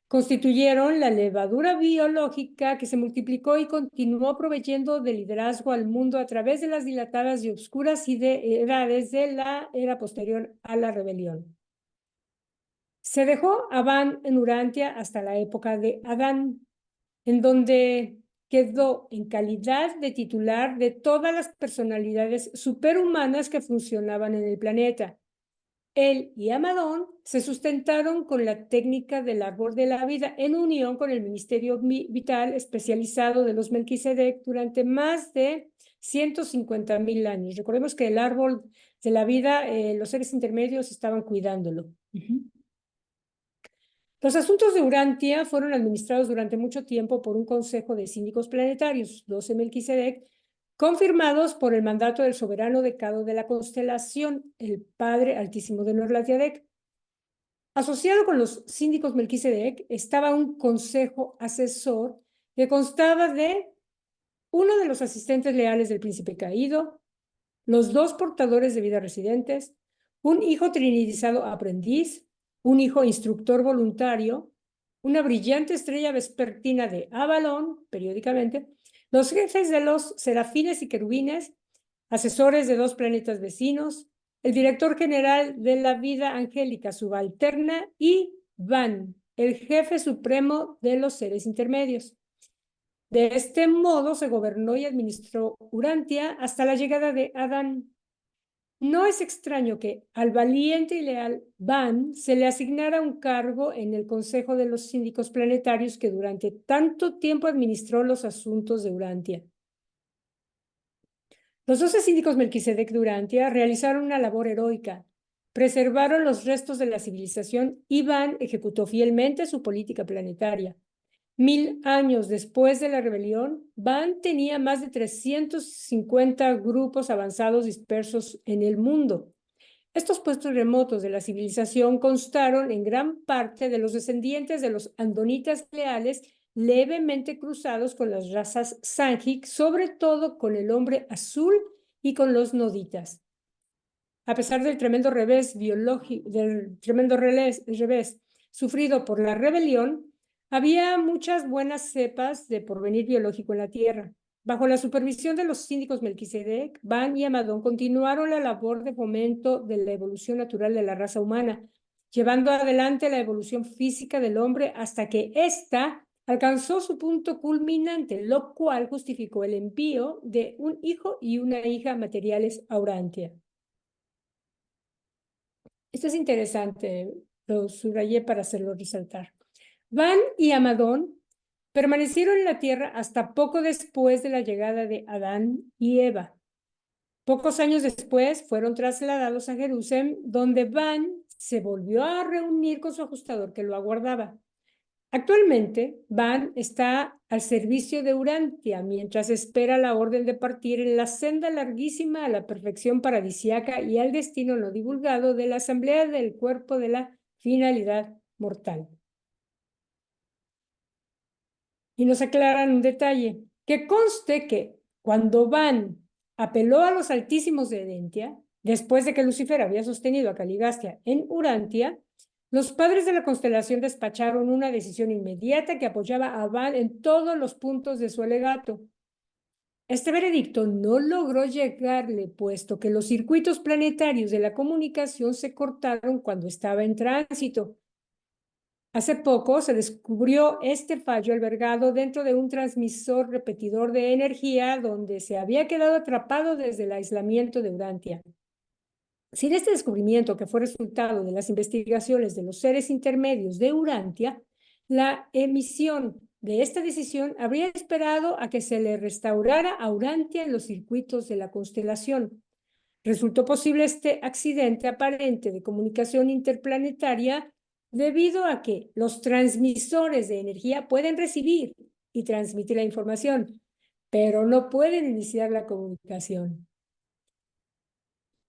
Constituyeron la levadura biológica que se multiplicó y continuó proveyendo de liderazgo al mundo a través de las dilatadas y oscuras edades de la era posterior a la rebelión. Se dejó a Van en Urantia hasta la época de Adán, en donde quedó en calidad de titular de todas las personalidades superhumanas que funcionaban en el planeta. Él y Amadón se sustentaron con la técnica del árbol de la vida en unión con el ministerio vital especializado de los Melquisedec durante más de 150,000 años. Recordemos que el árbol de la vida, los seres intermedios estaban cuidándolo. Los asuntos de Urantia fueron administrados durante mucho tiempo por un consejo de síndicos planetarios, 12 Melquisedec, confirmados por el mandato del soberano decano de la constelación, el Padre Altísimo de Norlatiadec. Asociado con los síndicos Melquisedec estaba un consejo asesor que constaba de uno de los asistentes leales del príncipe caído, los 2 portadores de vida residentes, un hijo trinidizado aprendiz, un hijo instructor voluntario, una brillante estrella vespertina de Avalón, periódicamente, los jefes de los serafines y querubines, asesores de 2 planetas vecinos, el director general de la vida angélica subalterna y Van, el jefe supremo de los seres intermedios. De este modo se gobernó y administró Urantia hasta la llegada de Adán. No es extraño que al valiente y leal Van se le asignara un cargo en el Consejo de los Síndicos Planetarios que durante tanto tiempo administró los asuntos de Urantia. Los 12 síndicos Melquisedec de Urantia realizaron una labor heroica, preservaron los restos de la civilización y Van ejecutó fielmente su política planetaria. 1000 años después de la rebelión, Van tenía más de 350 grupos avanzados dispersos en el mundo. Estos puestos remotos de la civilización constaron en gran parte de los descendientes de los andonitas leales levemente cruzados con las razas Sangik, sobre todo con el hombre azul y con los noditas. A pesar del tremendo revés sufrido por la rebelión, había muchas buenas cepas de porvenir biológico en la Tierra. Bajo la supervisión de los síndicos Melquisedec, Van y Amadón continuaron la labor de fomento de la evolución natural de la raza humana, llevando adelante la evolución física del hombre hasta que ésta alcanzó su punto culminante, lo cual justificó el envío de un hijo y una hija materiales a Urantia. Esto es interesante, lo subrayé para hacerlo resaltar. Van y Amadón permanecieron en la tierra hasta poco después de la llegada de Adán y Eva. Pocos años después fueron trasladados a Jerusalén, donde Van se volvió a reunir con su ajustador que lo aguardaba. Actualmente, Van está al servicio de Urantia mientras espera la orden de partir en la senda larguísima a la perfección paradisíaca y al destino no divulgado de la asamblea del cuerpo de la finalidad mortal. Y nos aclaran un detalle, que conste que cuando Van apeló a los altísimos de Edentia, después de que Lucifer había sostenido a Caligastia en Urantia, los padres de la constelación despacharon una decisión inmediata que apoyaba a Van en todos los puntos de su alegato. Este veredicto no logró llegarle, puesto que los circuitos planetarios de la comunicación se cortaron cuando estaba en tránsito. Hace poco se descubrió este fallo albergado dentro de un transmisor repetidor de energía donde se había quedado atrapado desde el aislamiento de Urantia. Sin este descubrimiento, que fue resultado de las investigaciones de los seres intermedios de Urantia, la emisión de esta decisión habría esperado a que se le restaurara a Urantia en los circuitos de la constelación. Resultó posible este accidente aparente de comunicación interplanetaria debido a que los transmisores de energía pueden recibir y transmitir la información, pero no pueden iniciar la comunicación.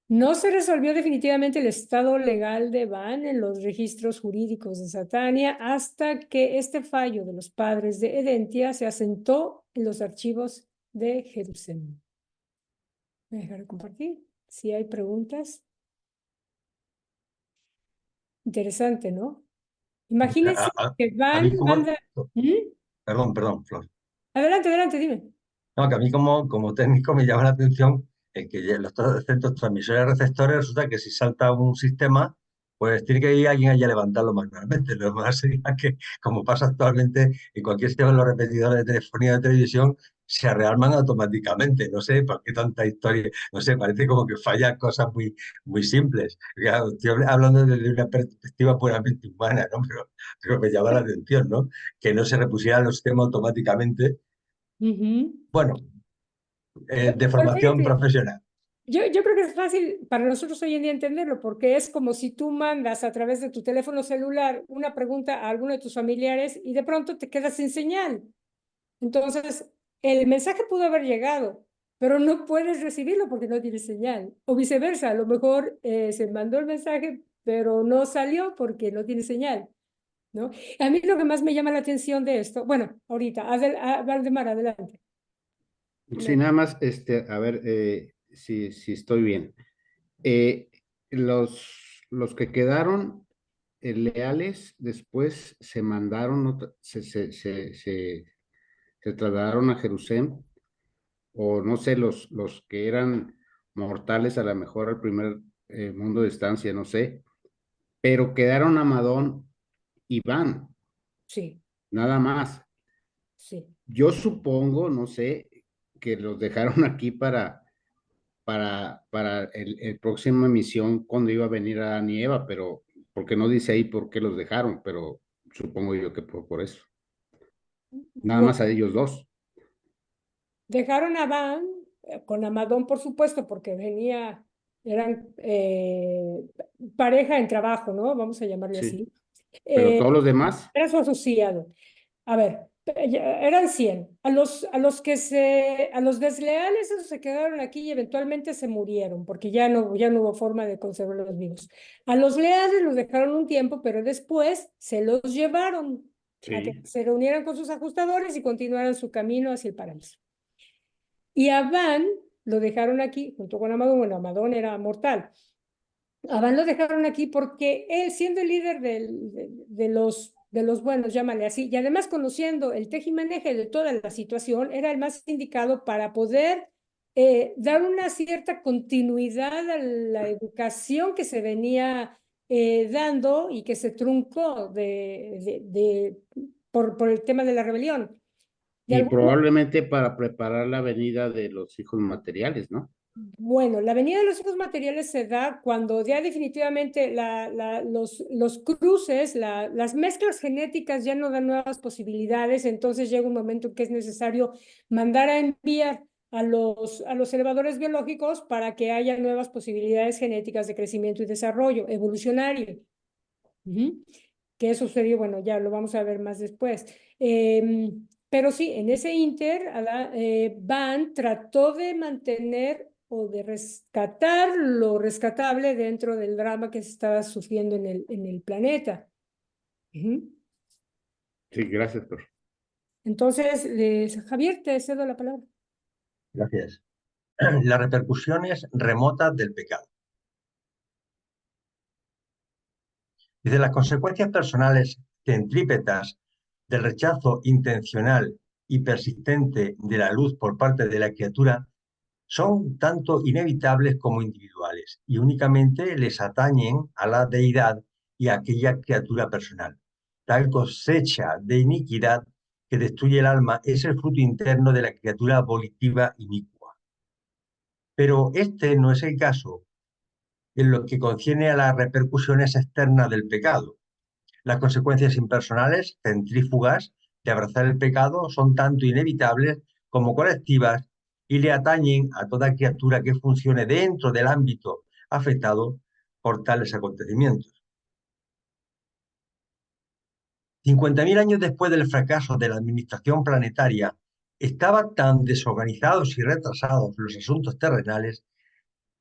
No se resolvió definitivamente el estado legal de Van en los registros jurídicos de Satania hasta que este fallo de los padres de Edentia se asentó en los archivos de Jerusalén. Voy a dejar de compartir. Si hay preguntas. Interesante, ¿no? Imagínense que A mí Van como... manda... ¿Mm? Perdón, Flor. Adelante, dime. No, que a mí como técnico me llama la atención que ya los centros transmisores y receptores resulta que si salta un sistema, pues tiene que ir alguien allá a levantarlo manualmente. Lo más sería que, como pasa actualmente en cualquier sistema, los repetidores de telefonía o de televisión se rearman automáticamente. No sé por qué tanta historia. No sé, parece como que fallan cosas muy simples. Claro, estoy hablando desde una perspectiva puramente humana, ¿no? Pero me llama la atención, ¿no? Que no se repusieran los sistemas automáticamente. Bueno, de Pero formación fíjate, profesional. yo creo que es fácil para nosotros hoy en día entenderlo, porque es como si tú mandas a través de tu teléfono celular una pregunta a alguno de tus familiares y de pronto te quedas sin señal. Entonces, el mensaje pudo haber llegado, pero no puedes recibirlo porque no tienes señal. O viceversa, a lo mejor se mandó el mensaje, pero no salió porque no tiene señal, ¿no? A mí lo que más me llama la atención de esto, bueno, ahorita, Valdemar, adelante. Sí, nada más, a ver si estoy bien. Eh, los que quedaron leales después se mandaron, se trasladaron a Jerusalén, o no sé, los que eran mortales a lo mejor al primer mundo de estancia, no sé, pero quedaron Amadón y Van, Sí, nada más. sí. Yo supongo, no sé, que los dejaron aquí para el próxima emisión cuando iba a venir a Nieva, pero porque no dice ahí por qué los dejaron, pero supongo yo que por eso. Nada Bueno, más a ellos dos. dejaron a Van con Amadón, por supuesto, porque eran pareja en trabajo, ¿no? Vamos a llamarle Sí. así. Pero todos los demás, Era su asociado. A ver, eran 100. A los desleales, esos se quedaron aquí y eventualmente se murieron, porque ya no hubo forma de conservarlos vivos. A los leales los dejaron un tiempo, pero después se los llevaron a que sí. se reunieran con sus ajustadores y continuaran su camino hacia el paraíso. Y a Van lo dejaron aquí junto con Amadón. Bueno, Amadón era mortal. A Van lo dejaron aquí porque él, siendo el líder de los buenos, llámale así, y además conociendo el tejimaneje de toda la situación, era el más indicado para poder dar una cierta continuidad a la educación que se venía dando y que se truncó por el tema de la rebelión. De Y algún modo, probablemente para preparar la venida de los hijos materiales, ¿no? Bueno, la venida de los hijos materiales se da cuando ya definitivamente los cruces, las mezclas genéticas ya no dan nuevas posibilidades, entonces llega un momento en que es necesario mandar a enviar a los elevadores biológicos para que haya nuevas posibilidades genéticas de crecimiento y desarrollo evolucionario. ¿Qué sucedió? Bueno, ya lo vamos a ver más después. Pero sí, en ese inter, Van trató de mantener o de rescatar lo rescatable dentro del drama que se estaba sufriendo en el planeta. Sí, gracias, profe. Entonces, Javier, te cedo la palabra. Gracias. Las repercusiones remotas del pecado. Dice, las consecuencias personales centrípetas del rechazo intencional y persistente de la luz por parte de la criatura son tanto inevitables como individuales y únicamente les atañen a la deidad y a aquella criatura personal. Tal cosecha de iniquidad que destruye el alma es el fruto interno de la criatura volitiva inicua. Pero este no es el caso en lo que concierne a las repercusiones externas del pecado. Las consecuencias impersonales, centrífugas, de abrazar el pecado son tanto inevitables como colectivas y le atañen a toda criatura que funcione dentro del ámbito afectado por tales acontecimientos. 50.000 años después del fracaso de la administración planetaria, estaban tan desorganizados y retrasados los asuntos terrenales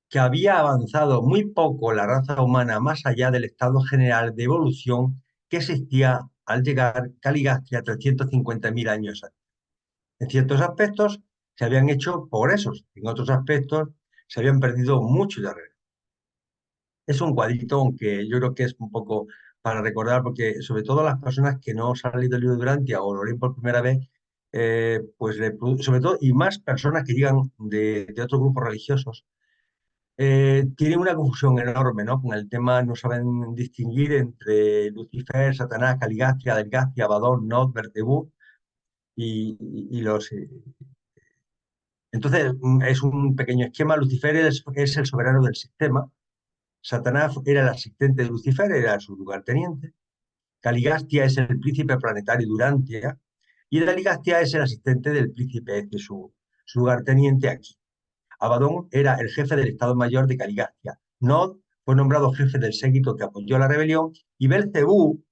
que había avanzado muy poco la raza humana más allá del estado general de evolución que existía al llegar Caligastria 350.000 años antes. En ciertos aspectos se habían hecho progresos, en otros aspectos se habían perdido mucho terreno. Es un cuadrito, aunque yo creo que es un poco para recordar, porque sobre todo las personas que no os han leído el libro de Durantia o lo leen por primera vez, pues sobre todo, y más personas que llegan de otros grupos religiosos, tienen una confusión enorme, ¿no? Con el tema, no saben distinguir entre Lucifer, Satanás, Caligastria, Adelgastia, Abadón, Nod, Belcebú y los... Entonces, es un pequeño esquema. Lucifer es el soberano del sistema. Satanás era el asistente de Lucifer, era su lugarteniente. Caligastria es el príncipe planetario Durantia. Y Adelgastia es el asistente del príncipe, de su lugarteniente aquí. Abadón era el jefe del Estado Mayor de Caligastria. Nod fue nombrado jefe del séquito que apoyó la rebelión y Belcebú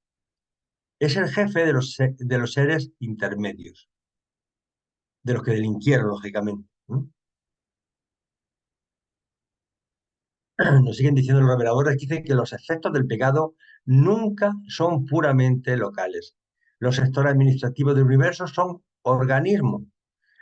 es el jefe de los seres intermedios, de los que delinquieron, lógicamente. Nos siguen diciendo los reveladores, dicen que los efectos del pecado nunca son puramente locales. Los sectores administrativos del universo son organismos.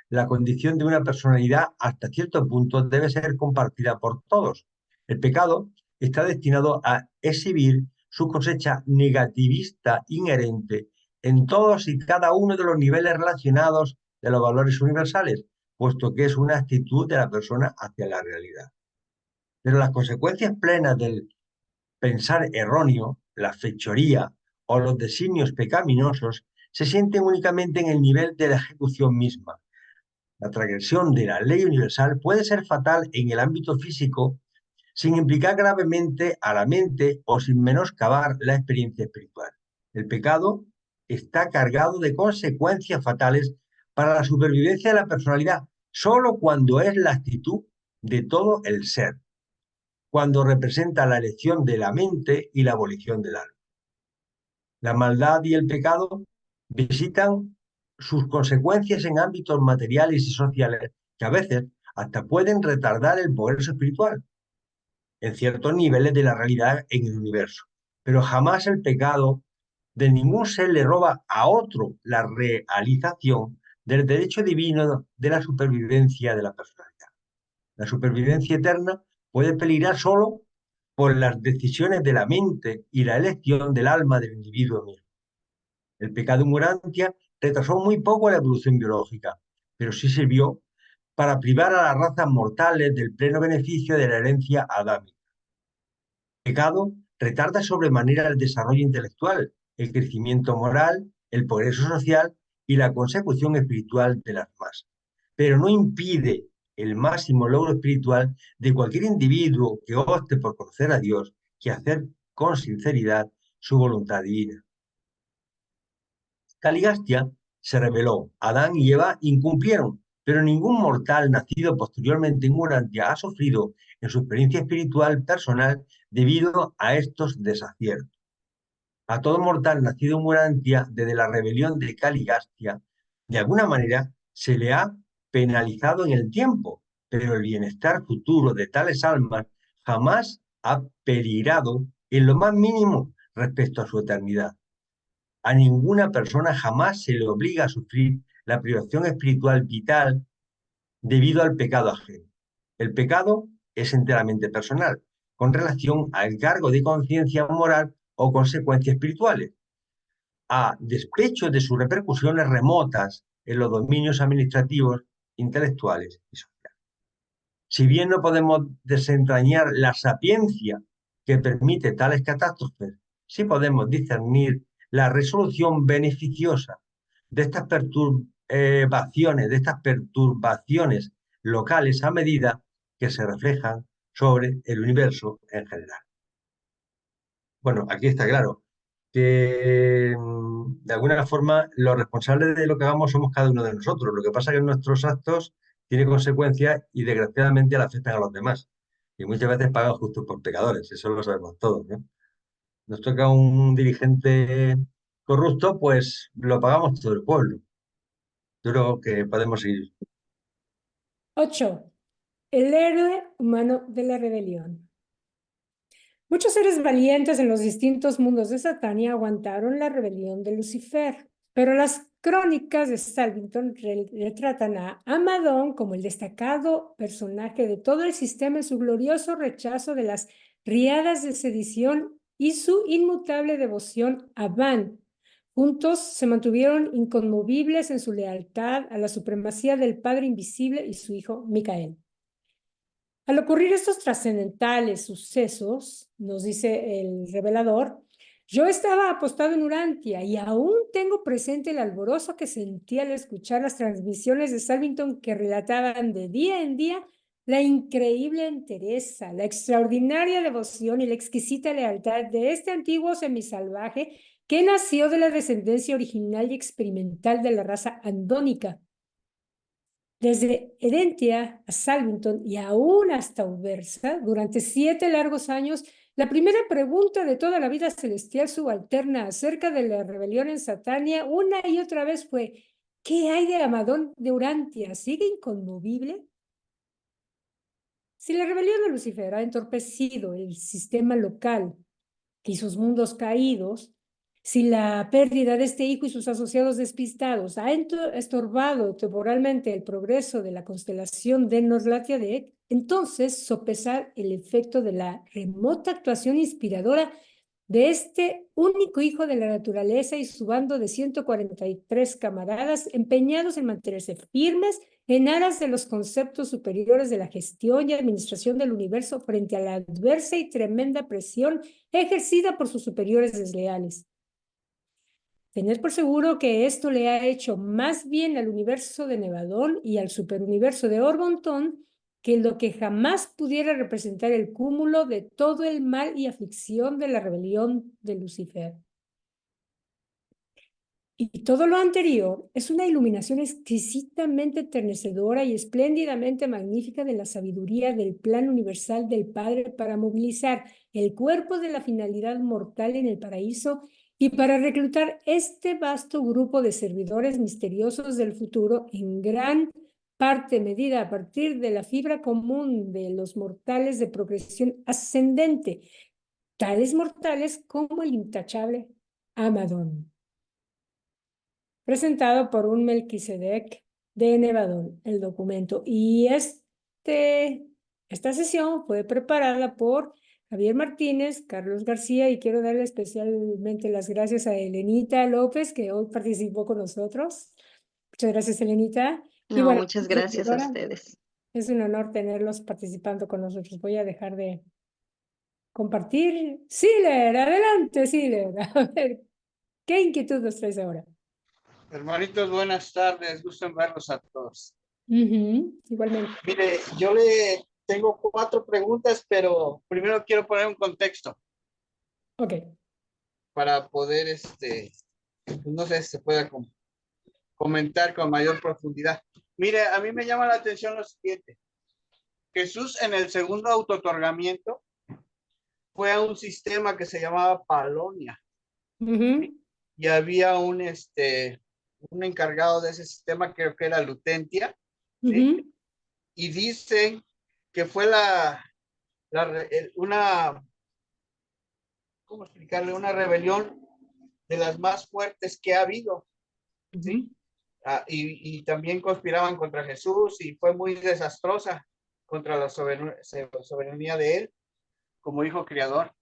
La condición de una personalidad hasta cierto punto debe ser compartida por todos. El pecado está destinado a exhibir su cosecha negativista inherente en todos y cada uno de los niveles relacionados de los valores universales, puesto que es una actitud de la persona hacia la realidad. Pero las consecuencias plenas del pensar erróneo, la fechoría o los designios pecaminosos se sienten únicamente en el nivel de la ejecución misma. La transgresión de la ley universal puede ser fatal en el ámbito físico sin implicar gravemente a la mente o sin menoscabar la experiencia espiritual. El pecado está cargado de consecuencias fatales para la supervivencia de la personalidad, solo cuando es la actitud de todo el ser, cuando representa la elección de la mente y la abolición del alma. La maldad y el pecado visitan sus consecuencias en ámbitos materiales y sociales que a veces hasta pueden retardar el progreso espiritual en ciertos niveles de la realidad en el universo. Pero jamás el pecado de ningún ser le roba a otro la realización del derecho divino de la supervivencia de la personalidad. La supervivencia eterna puede peligrar solo por las decisiones de la mente y la elección del alma del individuo mismo. El pecado en Urantia retrasó muy poco la evolución biológica, pero sí sirvió para privar a las razas mortales del pleno beneficio de la herencia adámica. El pecado retarda sobremanera el desarrollo intelectual, el crecimiento moral, el progreso social y la consecución espiritual de las masas, pero no impide el máximo logro espiritual de cualquier individuo que opte por conocer a Dios, que hacer con sinceridad su voluntad divina. Caligastia se reveló, Adán y Eva incumplieron, pero ningún mortal nacido posteriormente en Urantia ha sufrido en su experiencia espiritual personal debido a estos desaciertos. A todo mortal nacido en Urantia desde la rebelión de Caligastia, de alguna manera se le ha penalizado en el tiempo, pero el bienestar futuro de tales almas jamás ha peligrado en lo más mínimo respecto a su eternidad. A ninguna persona jamás se le obliga a sufrir la privación espiritual vital debido al pecado ajeno. El pecado es enteramente personal, con relación al cargo de conciencia moral o consecuencias espirituales, a despecho de sus repercusiones remotas en los dominios administrativos, intelectuales y sociales. Si bien no podemos desentrañar la sapiencia que permite tales catástrofes, sí podemos discernir la resolución beneficiosa de estas perturbaciones locales a medida que se reflejan sobre el universo en general. Bueno, aquí está claro que de alguna forma los responsables de lo que hagamos somos cada uno de nosotros. Lo que pasa es que nuestros actos tienen consecuencias y desgraciadamente le afectan a los demás. Y muchas veces pagan justo por pecadores, eso lo sabemos todos, ¿no? Nos toca un dirigente corrupto, pues lo pagamos todo el pueblo. Yo creo que podemos seguir. 8. El héroe humano de la rebelión. Muchos seres valientes en los distintos mundos de Satania aguantaron la rebelión de Lucifer, pero las crónicas de Salvington retratan a Amadón como el destacado personaje de todo el sistema en su glorioso rechazo de las riadas de sedición y su inmutable devoción a Van. Juntos se mantuvieron inconmovibles en su lealtad a la supremacía del Padre Invisible y su hijo Micael. Al ocurrir estos trascendentales sucesos, nos dice el revelador, yo estaba apostado en Urantia y aún tengo presente el alborozo que sentí al escuchar las transmisiones de Salvington que relataban de día en día la increíble entereza, la extraordinaria devoción y la exquisita lealtad de este antiguo semisalvaje que nació de la descendencia original y experimental de la raza andónica. Desde Edentia a Salvington y aún hasta Ubersa, durante 7 largos años, la primera pregunta de toda la vida celestial subalterna acerca de la rebelión en Satania una y otra vez fue, ¿qué hay de Amadón de Urantia? ¿Sigue inconmovible? Si la rebelión de Lucifer ha entorpecido el sistema local y sus mundos caídos, si la pérdida de este hijo y sus asociados despistados ha estorbado temporalmente el progreso de la constelación de Norlatiadec, entonces sopesar el efecto de la remota actuación inspiradora de este único hijo de la naturaleza y su bando de 143 camaradas empeñados en mantenerse firmes en aras de los conceptos superiores de la gestión y administración del universo frente a la adversa y tremenda presión ejercida por sus superiores desleales. Tener por seguro que esto le ha hecho más bien al universo de Nevadón y al superuniverso de Orgontón que lo que jamás pudiera representar el cúmulo de todo el mal y aflicción de la rebelión de Lucifer. Y todo lo anterior es una iluminación exquisitamente enternecedora y espléndidamente magnífica de la sabiduría del plan universal del Padre para movilizar el cuerpo de la finalidad mortal en el paraíso y para reclutar este vasto grupo de servidores misteriosos del futuro en gran parte medida a partir de la fibra común de los mortales de progresión ascendente, tales mortales como el intachable Amadón. Presentado por un Melquisedec de Nevadón, el documento. Y esta sesión fue preparada por Javier Martínez, Carlos García, y quiero darle especialmente las gracias a Elenita López, que hoy participó con nosotros. Muchas gracias, Elenita. No, Y bueno, muchas gracias a ustedes. Es un honor tenerlos participando con nosotros. Voy a dejar de compartir. Siler, adelante, Siler. A ver, ¿qué inquietud nos traes ahora? Hermanitos, buenas tardes. Gusto en verlos a todos. Igualmente. Mire, yo le tengo 4 preguntas, pero primero quiero poner un contexto Ok. para poder, no sé si se pueda comentar con mayor profundidad. Mire, a mí me llama la atención lo siguiente. Jesús en el segundo autootorgamiento fue a un sistema que se llamaba Palonia. Y había un encargado de ese sistema, creo que era Lutentia, ¿sí? Y dicen que fue ¿cómo explicarle? Una rebelión de las más fuertes que ha habido, ¿sí? Y también conspiraban contra Jesús y fue muy desastrosa contra la soberanía de él como hijo criador,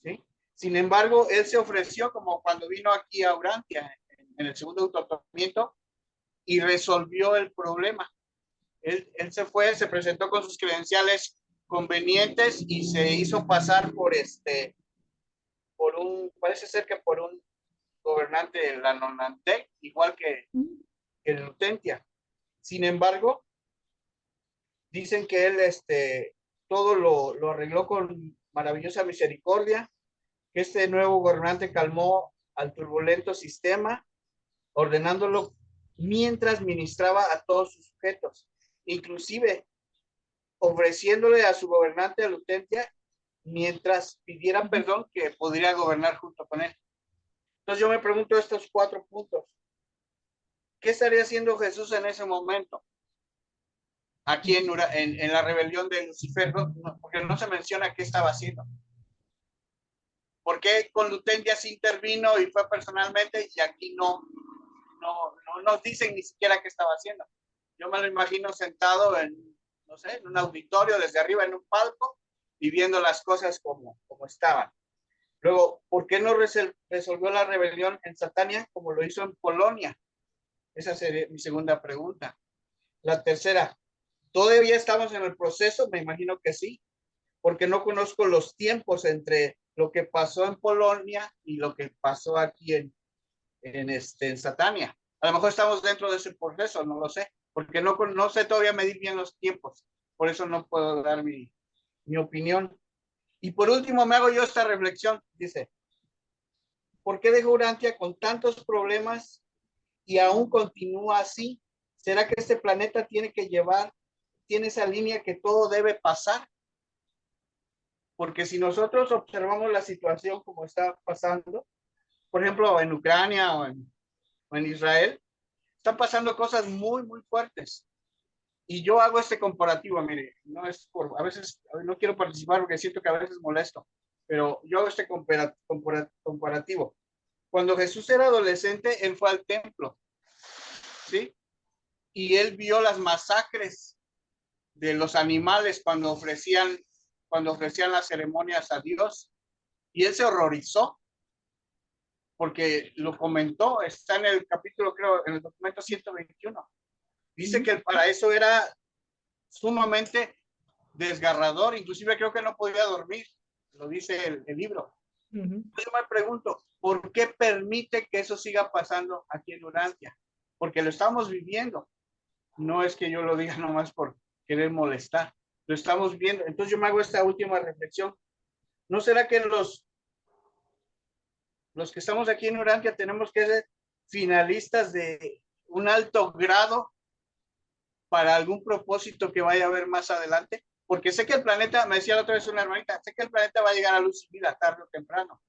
¿sí? Sin embargo, él se ofreció como cuando vino aquí a Urantia en el segundo autotratamiento y resolvió el problema. Él se fue, se presentó con sus credenciales convenientes y se hizo pasar parece ser que por un gobernante de la Nonantec, igual que el Lutentia. Sin embargo, dicen que él todo lo arregló con maravillosa misericordia, que este nuevo gobernante calmó al turbulento sistema, ordenándolo mientras ministraba a todos sus sujetos, inclusive ofreciéndole a su gobernante, a Lutentia, mientras pidieran perdón, que podría gobernar junto con él. Entonces yo me pregunto estos 4 puntos. ¿Qué estaría haciendo Jesús en ese momento? Aquí en la rebelión de Lucifer, porque no se menciona qué estaba haciendo. ¿Por qué con Lutentia sí intervino y fue personalmente y aquí no nos dicen ni siquiera qué estaba haciendo? Yo me lo imagino sentado no sé, en un auditorio desde arriba en un palco y viendo las cosas como estaban. Luego, ¿por qué no resolvió la rebelión en Satania como lo hizo en Polonia? Esa sería mi segunda pregunta. La tercera, ¿todavía estamos en el proceso? Me imagino que sí, porque no conozco los tiempos entre lo que pasó en Polonia y lo que pasó aquí en Satania. A lo mejor estamos dentro de ese proceso, no lo sé, porque no sé todavía medir bien los tiempos. Por eso no puedo dar mi opinión. Y por último, me hago yo esta reflexión. Dice, ¿por qué dejó Urantia con tantos problemas y aún continúa así? ¿Será que este planeta tiene esa línea que todo debe pasar? Porque si nosotros observamos la situación como está pasando, por ejemplo, en Ucrania o en Israel, están pasando cosas muy, muy fuertes. Y yo hago este comparativo, mire, a veces no quiero participar porque siento que a veces molesto, pero yo hago este comparativo. Cuando Jesús era adolescente, él fue al templo, ¿sí? Y él vio las masacres de los animales cuando ofrecían las ceremonias a Dios. Y él se horrorizó porque lo comentó, está en el capítulo, creo, en el documento 121. Dice que para eso era sumamente desgarrador, inclusive creo que no podía dormir, lo dice el libro. Yo me pregunto, ¿por qué permite que eso siga pasando aquí en Urantia? Porque lo estamos viviendo. No es que yo lo diga nomás por querer molestar, lo estamos viendo. Entonces yo me hago esta última reflexión. ¿No será que los que estamos aquí en Urantia tenemos que ser finalistas de un alto grado para algún propósito que vaya a haber más adelante? Porque sé que el planeta, me decía la otra vez una hermanita, sé que el planeta va a llegar a luz y vida tarde o temprano,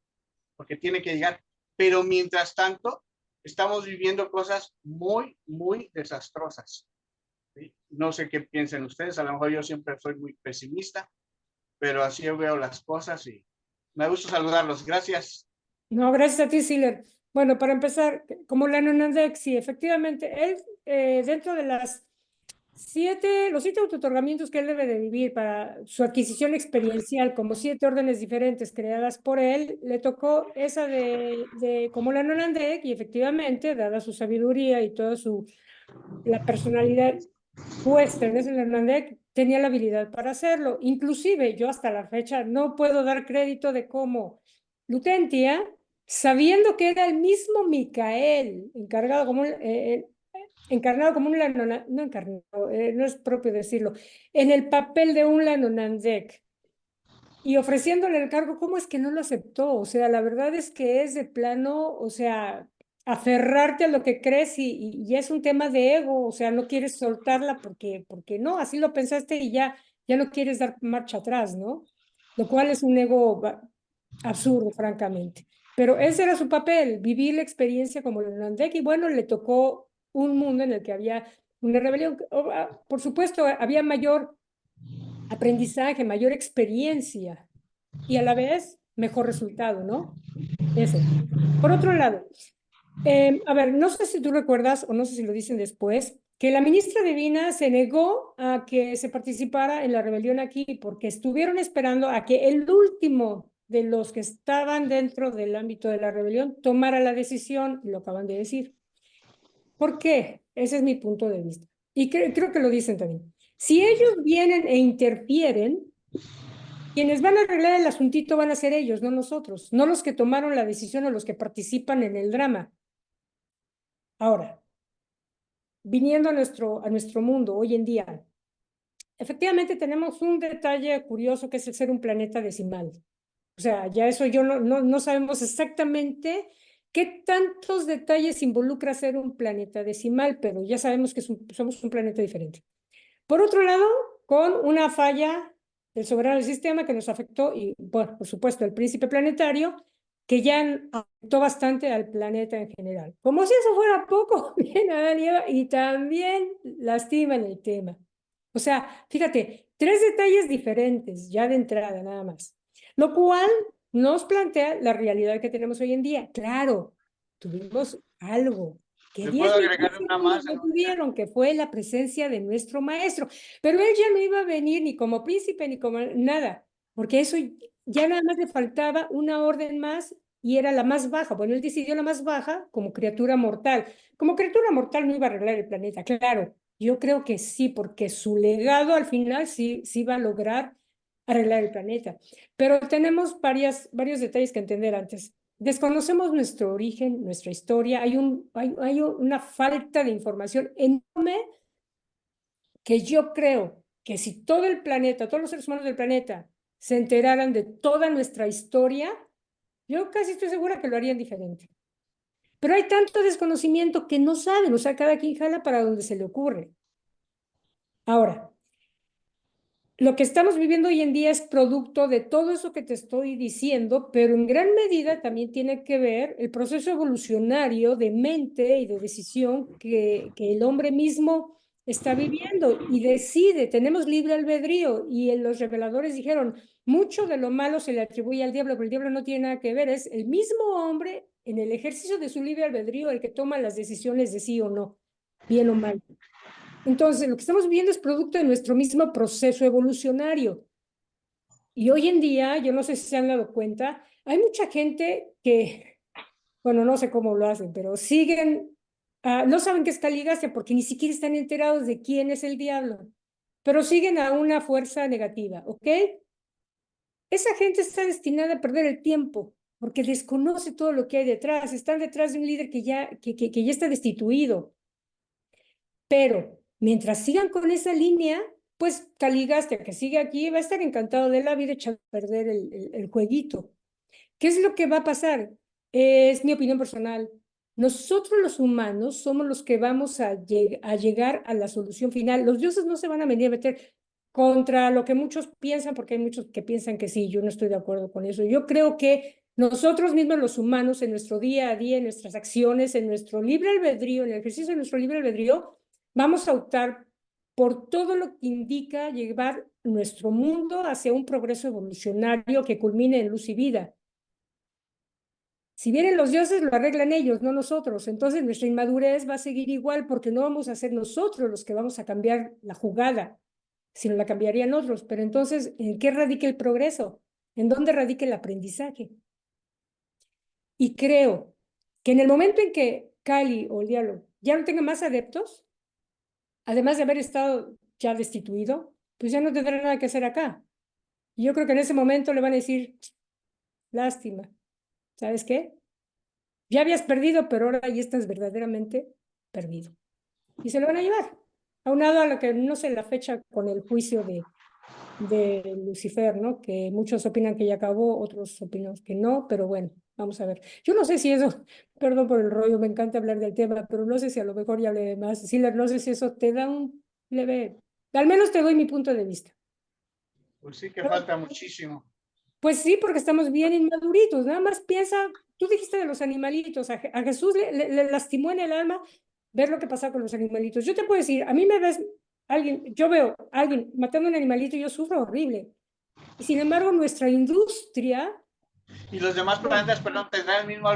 porque tiene que llegar. Pero mientras tanto, estamos viviendo cosas muy, muy desastrosas. ¿Sí? No sé qué piensen ustedes, a lo mejor yo siempre soy muy pesimista, pero así veo las cosas y me gusta saludarlos. Gracias. No, gracias a ti, Siler. Bueno, para empezar, como la Nonandec, sí, efectivamente, él, dentro de los 7 autootorgamientos que él debe de vivir para su adquisición experiencial, como 7 órdenes diferentes creadas por él, le tocó esa de como la Nonandec, y efectivamente, dada su sabiduría y toda la personalidad puesta en ese Nonandec, tenía la habilidad para hacerlo. Inclusive, yo hasta la fecha no puedo dar crédito de cómo Lutentia, sabiendo que era el mismo Micael, encargado como encarnado como un Lanonandek, no encarnado, no es propio decirlo, en el papel de un Lanonandek y ofreciéndole el cargo, ¿cómo es que no lo aceptó? O sea, la verdad es que es de plano, o sea, aferrarte a lo que crees y es un tema de ego, o sea, no quieres soltarla porque no, así lo pensaste y ya no quieres dar marcha atrás, ¿no? Lo cual es un ego absurdo, francamente. Pero ese era su papel, vivir la experiencia como Lanonandek y bueno, le tocó un mundo en el que había una rebelión. Por supuesto, había mayor aprendizaje, mayor experiencia y a la vez mejor resultado, ¿no? Eso. Por otro lado, a ver, no sé si tú recuerdas o no sé si lo dicen después, que la ministra Divina se negó a que se participara en la rebelión aquí porque estuvieron esperando a que el último de los que estaban dentro del ámbito de la rebelión tomara la decisión, y lo acaban de decir. ¿Por qué? Ese es mi punto de vista. Y creo que lo dicen también. Si ellos vienen e interfieren, quienes van a arreglar el asuntito van a ser ellos, no nosotros, no los que tomaron la decisión o los que participan en el drama. Ahora, viniendo a nuestro mundo hoy en día, efectivamente tenemos un detalle curioso que es el ser un planeta decimal. O sea, ya eso yo no sabemos exactamente qué tantos detalles involucra ser un planeta decimal, pero ya sabemos que somos un planeta diferente. Por otro lado, con una falla del soberano del sistema que nos afectó, y bueno, por supuesto, el príncipe planetario, que ya afectó bastante al planeta en general. Como si eso fuera poco, bien, Adán y Eva, y también lastiman el tema. O sea, fíjate, 3 detalles diferentes ya de entrada, nada más. Lo cual nos plantea la realidad que tenemos hoy en día. Claro, tuvimos algo que ¿Me 10 puedo agregar millones una más? no tuvieron, que fue la presencia de nuestro maestro. Pero él ya no iba a venir ni como príncipe ni como nada, porque eso ya nada más le faltaba una orden más y era la más baja. Bueno, él decidió la más baja como criatura mortal. Como criatura mortal no iba a arreglar el planeta, claro. Yo creo que sí, porque su legado al final sí va a lograr arreglar el planeta. Pero tenemos varios detalles que entender antes. Desconocemos nuestro origen, nuestra historia, hay una falta de información enorme que yo creo que si todo el planeta, todos los seres humanos del planeta se enteraran de toda nuestra historia, yo casi estoy segura que lo harían diferente. Pero hay tanto desconocimiento que no saben, o sea, cada quien jala para donde se le ocurre. Ahora, lo que estamos viviendo hoy en día es producto de todo eso que te estoy diciendo, pero en gran medida también tiene que ver el proceso evolucionario de mente y de decisión que el hombre mismo está viviendo y decide. Tenemos libre albedrío y los reveladores dijeron, mucho de lo malo se le atribuye al diablo, pero el diablo no tiene nada que ver, es el mismo hombre en el ejercicio de su libre albedrío el que toma las decisiones de sí o no, bien o mal. Entonces, lo que estamos viendo es producto de nuestro mismo proceso evolucionario. Y hoy en día, yo no sé si se han dado cuenta, hay mucha gente que, bueno, no sé cómo lo hacen, pero siguen, no saben qué es Caligastia porque ni siquiera están enterados de quién es el diablo, pero siguen a una fuerza negativa, ¿ok? Esa gente está destinada a perder el tiempo porque desconoce todo lo que hay detrás, están detrás de un líder que ya está destituido. Pero mientras sigan con esa línea, pues Caligastia, que sigue aquí, va a estar encantado de la vida echando a perder el jueguito. ¿Qué es lo que va a pasar? Es mi opinión personal. Nosotros los humanos somos los que vamos a llegar a la solución final. Los dioses no se van a venir a meter contra lo que muchos piensan, porque hay muchos que piensan que sí, yo no estoy de acuerdo con eso. Yo creo que nosotros mismos los humanos, en nuestro día a día, en nuestras acciones, en nuestro libre albedrío, en el ejercicio de nuestro libre albedrío, vamos a optar por todo lo que indica llevar nuestro mundo hacia un progreso evolucionario que culmine en luz y vida. Si vienen los dioses, lo arreglan ellos, no nosotros. Entonces nuestra inmadurez va a seguir igual porque no vamos a ser nosotros los que vamos a cambiar la jugada, sino la cambiarían otros. Pero entonces, ¿en qué radica el progreso? ¿En dónde radica el aprendizaje? Y creo que en el momento en que Kali o el diablo ya no tenga más adeptos, además de haber estado ya destituido, pues ya no tendrá nada que hacer acá. Y yo creo que en ese momento le van a decir, lástima, ¿sabes qué? Ya habías perdido, pero ahora ya estás verdaderamente perdido. y se lo van a llevar. Aunado a lo que no sé la fecha con el juicio de Lucifer, ¿no? Que muchos opinan que ya acabó, otros opinan que no, pero bueno, vamos a ver. Yo no sé si eso, perdón por el rollo, me encanta hablar del tema, pero no sé si a lo mejor ya hablé de más. Sí, no sé si eso te da un leve, al menos te doy mi punto de vista. Pues sí que falta muchísimo. Pues sí, porque estamos bien inmaduritos. Nada más piensa, tú dijiste de los animalitos, a Jesús le lastimó en el alma ver lo que pasa con los animalitos. Yo te puedo decir, a mí me ves alguien, yo veo a alguien matando un animalito y yo sufro horrible. Y sin embargo, nuestra industria, Y los demás planetas, perdón, tendrán el mismo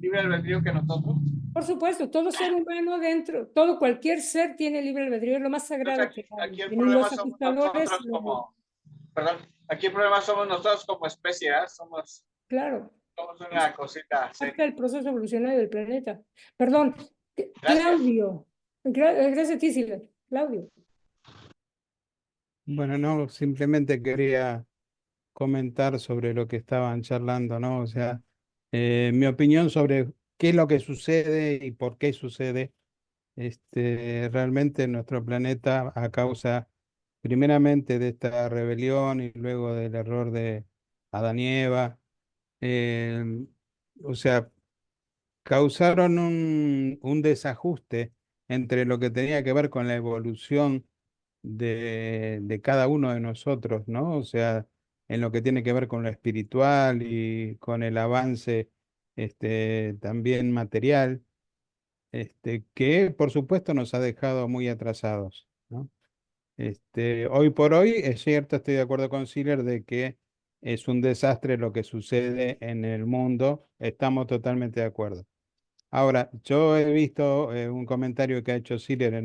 libre albedrío que nosotros. por supuesto, todo ser humano dentro, todo cualquier ser tiene libre albedrío, es lo más Entonces, sagrado que hay. aquí el En los problema somos conquistadores, nosotros como, perdón, aquí el problema somos nosotros como especie, ¿eh? Somos claro, una cosita parte seria. del proceso evolucionario del planeta. Perdón, Gracias. Claudio, gracias a ti, Silvia. Claudio. Bueno, no, simplemente quería comentar sobre lo que estaban charlando, ¿no? O sea, mi opinión sobre qué es lo que sucede y por qué sucede. Realmente nuestro planeta, a causa primeramente de esta rebelión y luego del error de Adán y Eva, eh, o sea, causaron un desajuste entre lo que tenía que ver con la evolución de cada uno de nosotros, ¿no? O sea, en lo que tiene que ver con lo espiritual y con el avance también material, que por supuesto nos ha dejado muy atrasados, ¿no? Hoy por hoy, es cierto, estoy de acuerdo con Siller de que es un desastre lo que sucede en el mundo, estamos totalmente de acuerdo. Ahora, yo he visto un comentario que ha hecho Siller eh,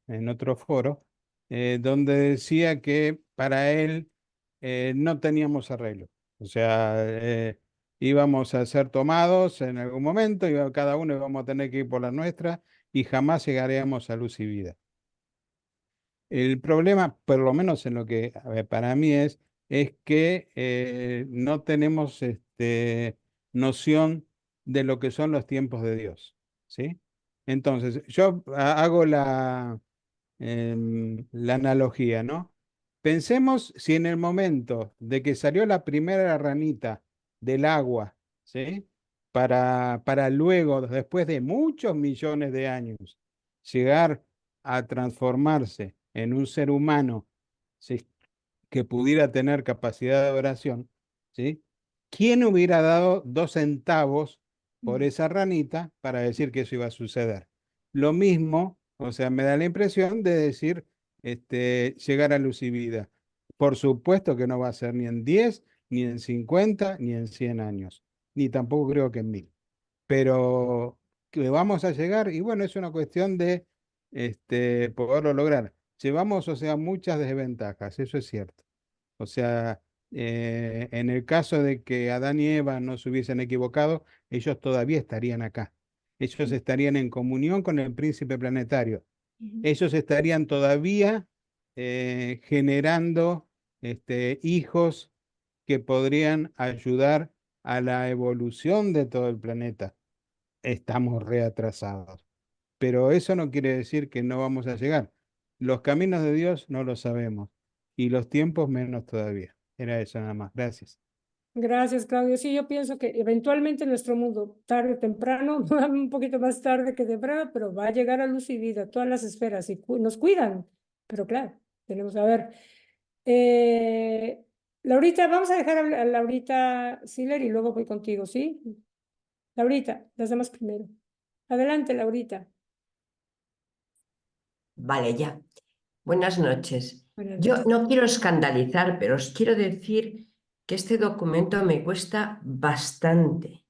en otro foro, donde decía que para él no teníamos arreglo. O sea, íbamos a ser tomados en algún momento, cada uno íbamos a tener que ir por la nuestra y jamás llegaríamos a luz y vida. El problema, por lo menos en lo que a ver, para mí es que no tenemos noción de lo que son los tiempos de Dios, ¿sí? Entonces, yo hago la analogía, ¿no? Pensemos si en el momento de que salió la primera ranita del agua, ¿sí? Para luego, después de muchos millones de años, llegar a transformarse en un ser humano, ¿sí? Que pudiera tener capacidad de oración, ¿sí? ¿Quién hubiera dado 2 centavos por esa ranita para decir que eso iba a suceder? Lo mismo, o sea, me da la impresión de decir, llegar a luz y vida. Por supuesto que no va a ser ni en 10, ni en 50, ni en 100 años, ni tampoco creo que en 1000. Pero que vamos a llegar, y bueno, es una cuestión de poderlo lograr. Llevamos, o sea, muchas desventajas, eso es cierto. O sea, en el caso de que Adán y Eva no se hubiesen equivocado, ellos todavía estarían acá. Ellos estarían en comunión con el príncipe planetario. Ellos estarían todavía generando hijos que podrían ayudar a la evolución de todo el planeta. Estamos reatrasados. Pero eso no quiere decir que no vamos a llegar. Los caminos de Dios no los sabemos y los tiempos menos todavía. Era eso nada más. Gracias. Gracias, Claudio. Sí, yo pienso que eventualmente nuestro mundo, tarde o temprano, un poquito más tarde que temprano, pero va a llegar a luz y vida, todas las esferas, y nos cuidan. Pero claro, tenemos a ver. Eh, Laurita, vamos a dejar a Laurita Siller y luego voy contigo, ¿sí? Laurita, las damas primero. Adelante, Laurita. Vale, ya. Buenas noches. Buenas Yo noches. no quiero escandalizar, pero os quiero decir que este documento me cuesta bastante.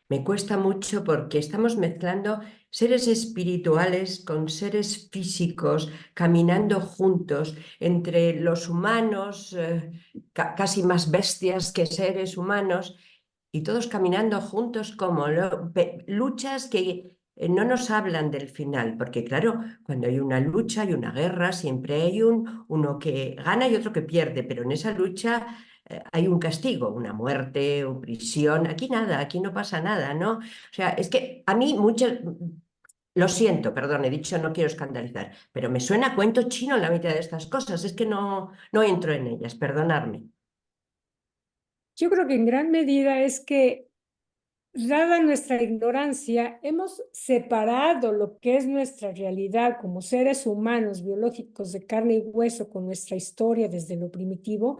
Me cuesta mucho porque estamos mezclando seres espirituales con seres físicos, caminando juntos entre los humanos, casi más bestias que seres humanos, y todos caminando juntos como luchas que no nos hablan del final, porque claro, cuando hay una lucha, hay una guerra, siempre hay uno que gana y otro que pierde, pero en esa lucha hay un castigo, una muerte o prisión. Aquí nada, aquí no pasa nada, ¿no? O sea, es que a mí Lo siento, perdón, he dicho no quiero escandalizar, pero me suena a cuento chino la mitad de estas cosas, es que no entro en ellas, perdonadme. Yo creo que en gran medida es que, dada nuestra ignorancia, hemos separado lo que es nuestra realidad como seres humanos biológicos de carne y hueso con nuestra historia desde lo primitivo,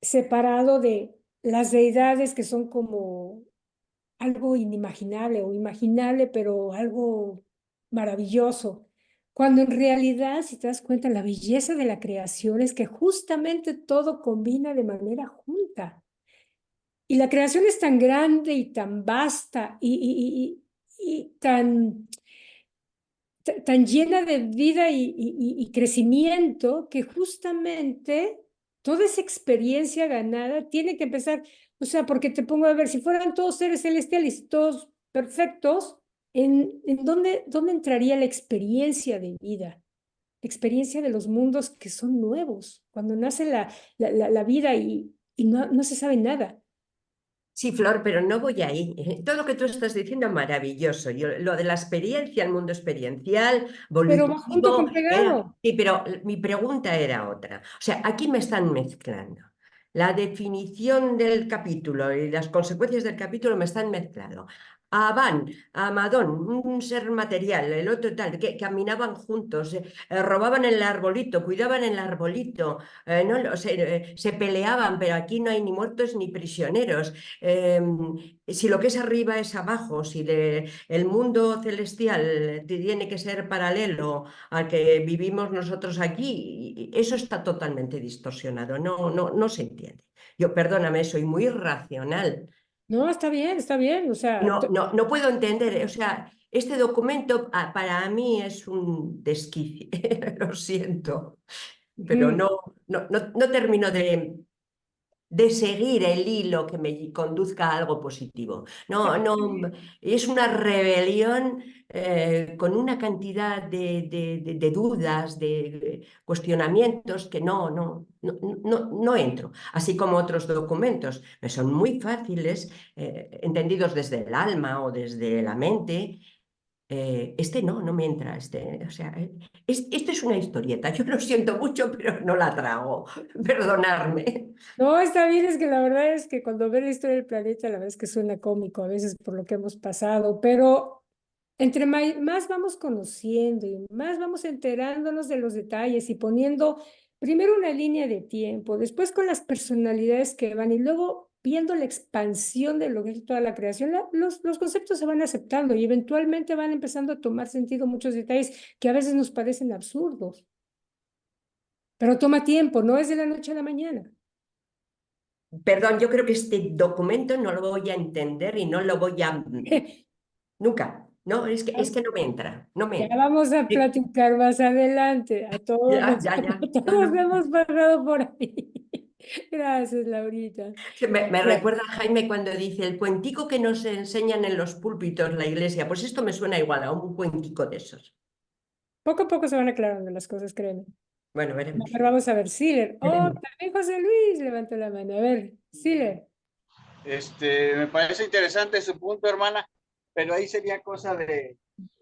separado de las deidades que son como algo inimaginable o imaginable, pero algo maravilloso. Cuando en realidad, si te das cuenta, la belleza de la creación es que justamente todo combina de manera junta. Y la creación es tan grande y tan vasta y tan llena de vida y crecimiento que justamente toda esa experiencia ganada tiene que empezar, o sea, porque te pongo a ver, si fueran todos seres celestiales, todos perfectos, ¿en dónde entraría la experiencia de vida? La experiencia de los mundos que son nuevos, cuando nace la vida y no se sabe nada. Sí, Flor, pero no voy ahí. Todo lo que tú estás diciendo maravilloso. Lo de la experiencia, el mundo experiencial, Pero va junto volutivo, con pegado. sí, pero mi pregunta era otra. O sea, aquí me están mezclando. La definición del capítulo y las consecuencias del capítulo me están mezclando. Abán, Amadón, un ser material, el otro tal, que caminaban juntos, robaban el arbolito, cuidaban el arbolito, se peleaban, pero aquí no hay ni muertos ni prisioneros. Si lo que es arriba es abajo, si el mundo celestial tiene que ser paralelo al que vivimos nosotros aquí, eso está totalmente distorsionado, no se entiende. Yo, perdóname, soy muy racional. No, está bien, o sea, No puedo entender, o sea, este documento para mí es un desquicie, lo siento, pero no termino de seguir el hilo que me conduzca a algo positivo. No, es una rebelión con una cantidad de dudas, de cuestionamientos que no entro, así como otros documentos. Me son muy fáciles, entendidos desde el alma o desde la mente. Este no me entra. O sea, esto es una historieta. Yo lo siento mucho, pero no la trago. Perdonadme. no, está bien, es que la verdad es que cuando ve la historia del planeta, la verdad es que suena cómico a veces por lo que hemos pasado, pero entre más vamos conociendo y más vamos enterándonos de los detalles y poniendo primero una línea de tiempo, después con las personalidades que van y luego viendo la expansión de lo que es toda la creación, los conceptos se van aceptando y eventualmente van empezando a tomar sentido muchos detalles que a veces nos parecen absurdos. Pero toma tiempo, no es de la noche a la mañana. Perdón, yo creo que este documento no lo voy a entender y no lo voy a... Nunca. No, es que no me entra. No me Ya entra. vamos a Sí, platicar más adelante. A todos ya. a todos hemos pasado por ahí. Gracias, Laurita. Me Ya, recuerda a Jaime cuando dice el cuentico que nos enseñan en los púlpitos la iglesia. Pues esto me suena igual a un cuentico de esos. poco a poco se van aclarando las cosas, créeme. Bueno, No, veremos. pero vamos a ver, Siler. Oh, Veremos. también José Luis levantó la mano. A ver, Siler. Me parece interesante su punto, hermana, pero ahí sería cosa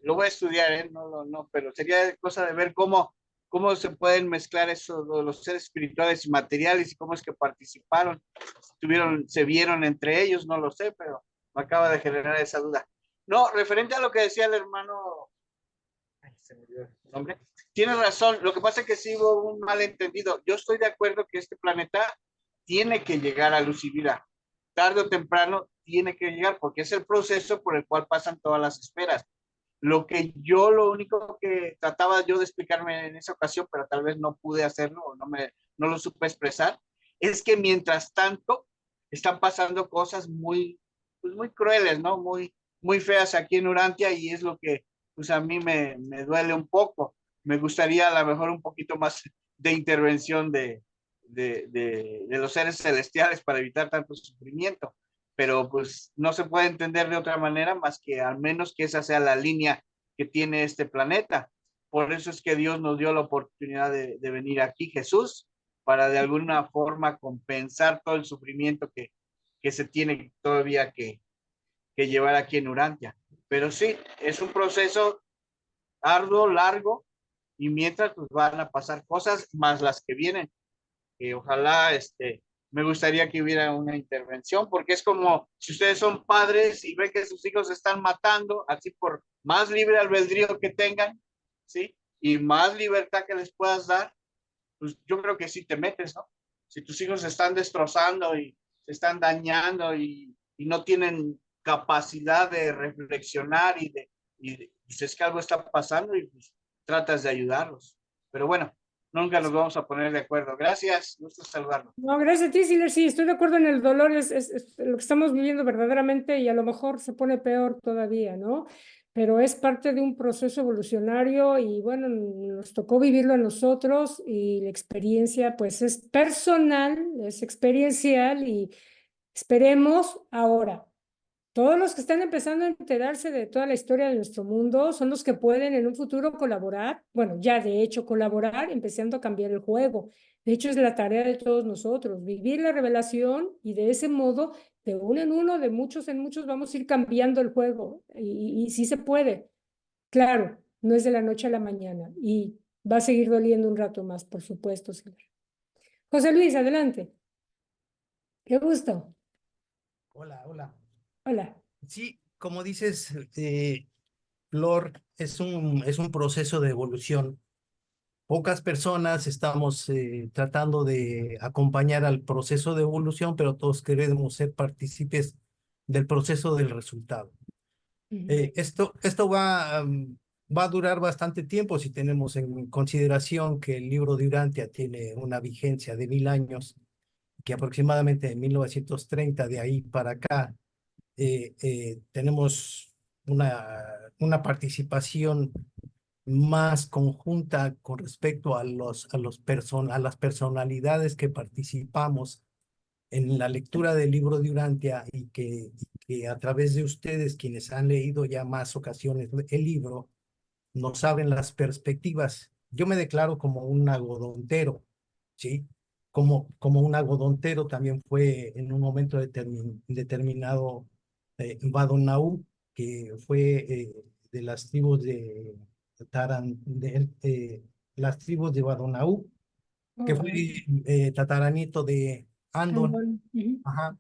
lo voy a estudiar, no, pero sería cosa de ver cómo se pueden mezclar eso, los seres espirituales y materiales y cómo es que participaron, se vieron entre ellos, no lo sé, pero me acaba de generar esa duda. No, referente a lo que decía el hermano, ay, se me olvidó el nombre, tiene razón, lo que pasa es que sí hubo un malentendido. Yo estoy de acuerdo que este planeta tiene que llegar a luz y vida, tarde o temprano tiene que llegar, porque es el proceso por el cual pasan todas las esferas. Lo único que trataba yo de explicarme en esa ocasión, pero tal vez no pude hacerlo o no lo supe expresar, es que mientras tanto están pasando cosas pues muy crueles, ¿no? Muy feas aquí en Urantia y es lo que pues a mí me duele un poco. Me gustaría a lo mejor un poquito más de intervención de los seres celestiales para evitar tanto sufrimiento, pero pues no se puede entender de otra manera más que al menos que esa sea la línea que tiene este planeta. Por eso es que Dios nos dio la oportunidad de venir aquí, Jesús, para de alguna forma compensar todo el sufrimiento que se tiene todavía que llevar aquí en Urantia. Pero sí, es un proceso arduo, largo, y mientras pues van a pasar cosas más las que vienen. Y ojalá, me gustaría que hubiera una intervención, porque es como si ustedes son padres y ven que sus hijos se están matando, así por más libre albedrío que tengan, ¿sí? Y más libertad que les puedas dar, pues yo creo que sí te metes, ¿no? Si tus hijos se están destrozando y se están dañando y no tienen capacidad de reflexionar pues es que algo está pasando y pues tratas de ayudarlos. Pero bueno, nunca nos vamos a poner de acuerdo. Gracias, gusto saludarlos. No, gracias a ti, Siler. Sí, estoy de acuerdo en el dolor, es lo que estamos viviendo verdaderamente y a lo mejor se pone peor todavía, ¿no? Pero es parte de un proceso evolucionario y bueno, nos tocó vivirlo a nosotros y la experiencia pues es personal, es experiencial y esperemos ahora. Todos los que están empezando a enterarse de toda la historia de nuestro mundo son los que pueden en un futuro colaborar, bueno, ya de hecho colaborar, empezando a cambiar el juego. De hecho, es la tarea de todos nosotros, vivir la revelación y de ese modo, de uno en uno, de muchos en muchos, vamos a ir cambiando el juego. Y sí se puede. Claro, no es de la noche a la mañana y va a seguir doliendo un rato más, por supuesto, señor. José Luis, adelante. Qué gusto. Hola, hola. Hola. Sí, como dices, Flor, es un proceso de evolución. Pocas personas estamos tratando de acompañar al proceso de evolución, pero todos queremos ser partícipes del proceso del resultado. Esto va a durar bastante tiempo si tenemos en consideración que el libro de Urantia tiene una vigencia de 1000 años, que aproximadamente en 1930 de ahí para acá tenemos una participación más conjunta con respecto a a las personalidades que participamos en la lectura del libro de Urantia y que a través de ustedes, quienes han leído ya más ocasiones el libro, nos abren las perspectivas. Yo me declaro como un agodontero, ¿sí? Como un agodontero también fue en un momento determinado Badonau, que fue de las tribus de las tribus de Badonau, que fue tataranito de Andon. Ajá.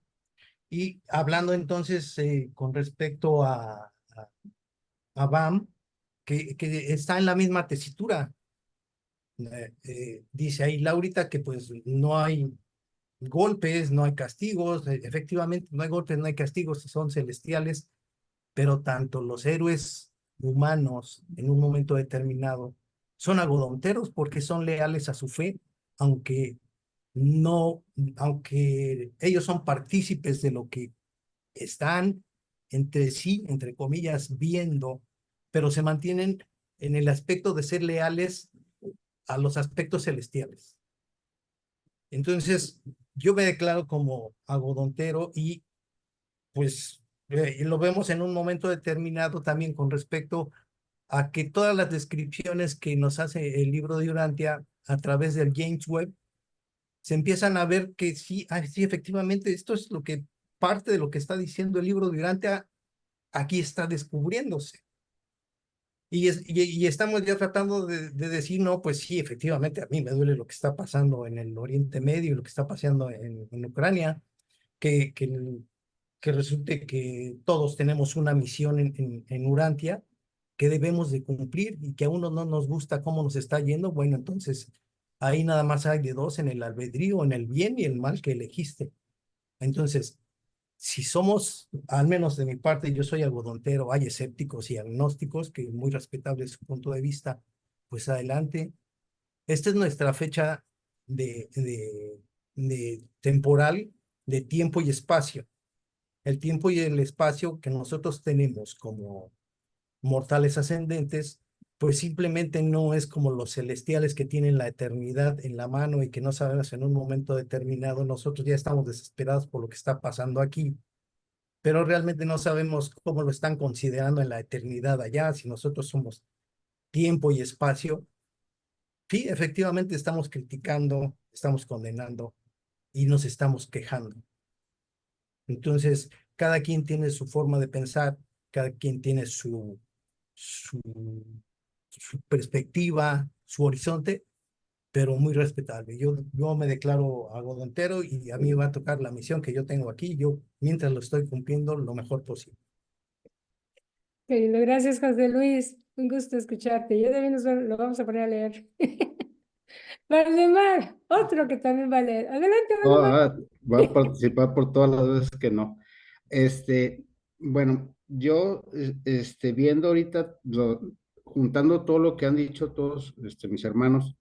Y hablando entonces con respecto a Bam, que está en la misma tesitura. Dice ahí Laurita que pues no hay golpes, no hay castigos, efectivamente no hay golpes, no hay castigos, son celestiales, pero tanto los héroes humanos en un momento determinado son agodonteros porque son leales a su fe, aunque no, aunque ellos son partícipes de lo que están entre sí, entre comillas, viendo, pero se mantienen en el aspecto de ser leales a los aspectos celestiales. Entonces, yo me declaro como agodontero y pues lo vemos en un momento determinado también con respecto a que todas las descripciones que nos hace el libro de Urantia a través del James Webb se empiezan a ver que sí, sí, efectivamente, esto es lo que parte de lo que está diciendo el libro de Urantia aquí está descubriéndose. Y estamos ya tratando de decir, no, pues sí, efectivamente, a mí me duele lo que está pasando en el Oriente Medio, lo que está pasando en Ucrania, que resulte que todos tenemos una misión en Urantia que debemos de cumplir y que a uno no nos gusta cómo nos está yendo, bueno, entonces ahí nada más hay de dos en el albedrío, en el bien y el mal que elegiste. Entonces, si somos, al menos de mi parte, yo soy algodontero, hay escépticos y agnósticos, que muy respetable su punto de vista, pues adelante. Esta es nuestra fecha de temporal, de tiempo y espacio. El tiempo y el espacio que nosotros tenemos como mortales ascendentes, pues simplemente no es como los celestiales que tienen la eternidad en la mano y que no sabemos en un momento determinado. Nosotros ya estamos desesperados por lo que está pasando aquí, pero realmente no sabemos cómo lo están considerando en la eternidad allá, si nosotros somos tiempo y espacio. Sí, efectivamente estamos criticando, estamos condenando y nos estamos quejando. Entonces, cada quien tiene su forma de pensar, cada quien tiene su perspectiva, su horizonte, pero muy respetable. Yo me declaro algodontero y a mí me va a tocar la misión que yo tengo aquí, yo mientras lo estoy cumpliendo lo mejor posible. Querido, gracias, José Luis. Un gusto escucharte. Yo también lo vamos a poner a leer. Valdemar, otro que también va a leer. Adelante, No, Valdemar. va a participar por todas las veces que no. Bueno, yo, viendo ahorita, juntando todo lo que han dicho todos, mis hermanos,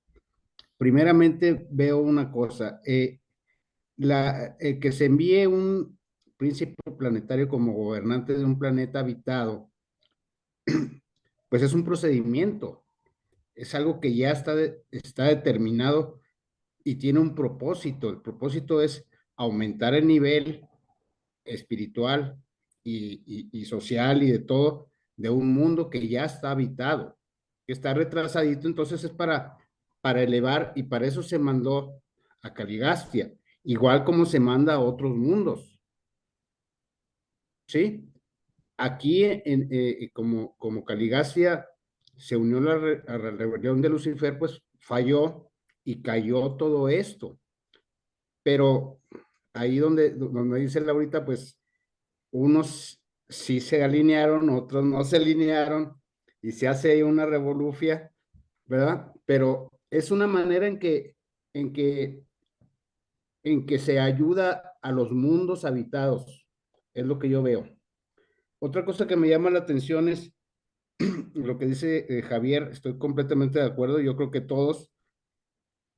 primeramente veo una cosa, que se envíe un príncipe planetario como gobernante de un planeta habitado, pues es un procedimiento, es algo que ya está determinado y tiene un propósito. El propósito es aumentar el nivel espiritual y social y de todo de un mundo que ya está habitado, que está retrasadito. Entonces es para elevar, y para eso se mandó a Caligastia, igual como se manda a otros mundos, ¿sí? Aquí, como Caligastia se unió a la rebelión de Lucifer, pues falló y cayó todo esto. Pero ahí donde dice Laurita, pues unos sí se alinearon, otros no se alinearon, y se hace ahí una revolufia, ¿verdad? Pero es una manera en que se ayuda a los mundos habitados, es lo que yo veo. Otra cosa que me llama la atención es lo que dice Javier. Estoy completamente de acuerdo. Yo creo que todos,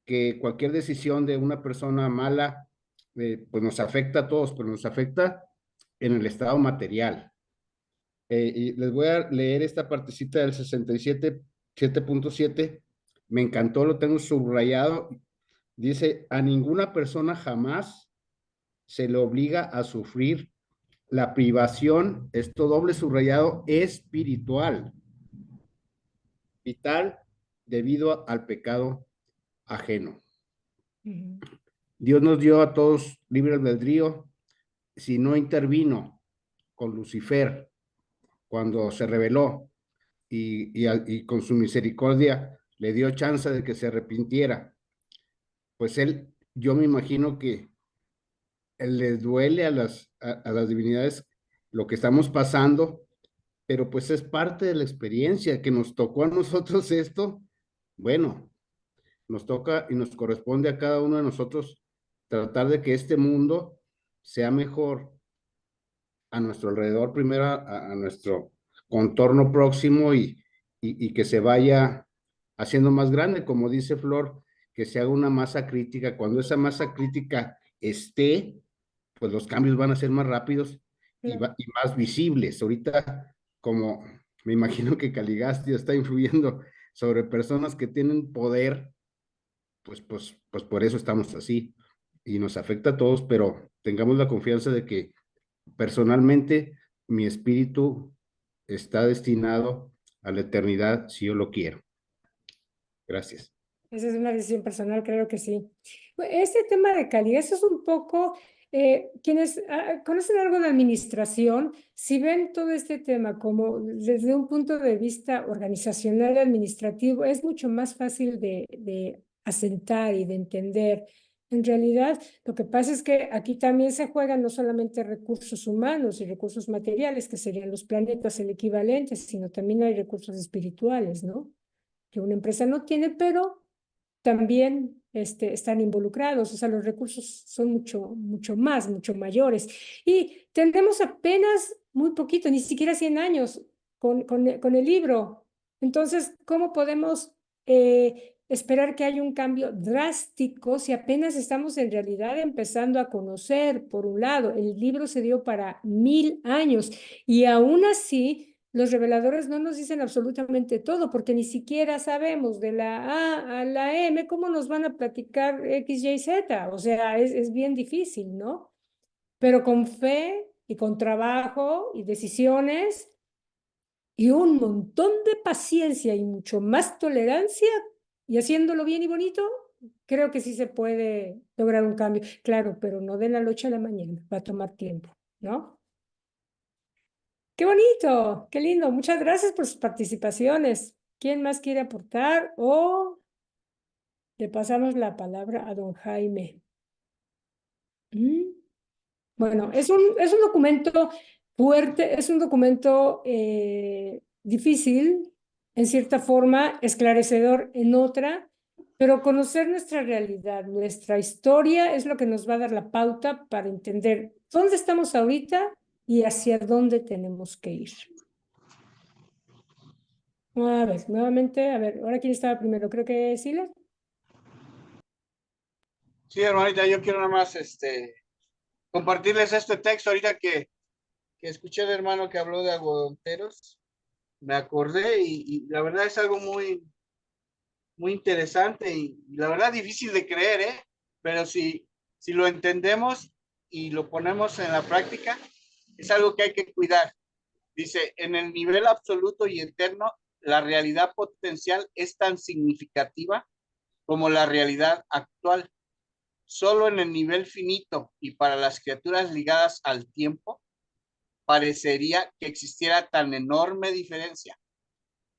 que cualquier decisión de una persona mala, pues nos afecta a todos, pero nos afecta en el estado material. Y les voy a leer esta partecita del 67.7. Me encantó, lo tengo subrayado. Dice: a ninguna persona jamás se le obliga a sufrir la privación, esto doble subrayado, espiritual, vital, debido al pecado ajeno. Dios nos dio a todos libre albedrío. Si no intervino con Lucifer cuando se rebeló, y con su misericordia le dio chance de que se arrepintiera, pues yo me imagino que les duele a las divinidades lo que estamos pasando, pero pues es parte de la experiencia que nos tocó a nosotros esto. Bueno, nos toca y nos corresponde a cada uno de nosotros tratar de que este mundo sea mejor a nuestro alrededor, primero a nuestro contorno próximo, y que se vaya haciendo más grande, como dice Flor, que se haga una masa crítica. Cuando esa masa crítica esté, pues los cambios van a ser más rápidos y más visibles. Ahorita, como me imagino que Caligastio está influyendo sobre personas que tienen poder, pues por eso estamos así, y nos afecta a todos, pero tengamos la confianza de que personalmente mi espíritu está destinado a la eternidad si yo lo quiero. Gracias. Esa es una decisión personal, creo que sí. Este tema de calidad, eso es un poco, quienes conocen algo de administración, si ven todo este tema como desde un punto de vista organizacional y administrativo, es mucho más fácil de asentar y de entender. En realidad, lo que pasa es que aquí también se juegan no solamente recursos humanos y recursos materiales, que serían los planetas el equivalente, sino también hay recursos espirituales, ¿no? Que una empresa no tiene, pero también están involucrados. O sea, los recursos son mucho más, mucho mayores. Y tenemos apenas muy poquito, ni siquiera 100 años con el libro. Entonces, ¿cómo podemos esperar que haya un cambio drástico si apenas estamos en realidad empezando a conocer? Por un lado, el libro se dio para 1000 años y aún así los reveladores no nos dicen absolutamente todo, porque ni siquiera sabemos de la A a la M cómo nos van a platicar X, Y, Z. O sea, es bien difícil, ¿no? Pero con fe y con trabajo y decisiones y un montón de paciencia y mucho más tolerancia y haciéndolo bien y bonito, creo que sí se puede lograr un cambio. Claro, pero no de la noche a la mañana, va a tomar tiempo, ¿no? Qué bonito, qué lindo. Muchas gracias por sus participaciones. ¿Quién más quiere aportar? O le pasamos la palabra a don Jaime. Bueno, es un documento fuerte, es un documento difícil, en cierta forma, esclarecedor en otra, pero conocer nuestra realidad, nuestra historia es lo que nos va a dar la pauta para entender dónde estamos ahorita y hacia dónde tenemos que ir. A ver, nuevamente, a ver, ahora quién estaba primero, creo que Silas. Sí, hermanita, yo quiero nada más compartirles este texto ahorita que escuché al hermano que habló de algodonteros. Me acordé y la verdad es algo muy, muy interesante y la verdad difícil de creer, ¿eh? Pero si lo entendemos y lo ponemos en la práctica, es algo que hay que cuidar. Dice, en el nivel absoluto y eterno, la realidad potencial es tan significativa como la realidad actual. Solo en el nivel finito y para las criaturas ligadas al tiempo, parecería que existiera tan enorme diferencia.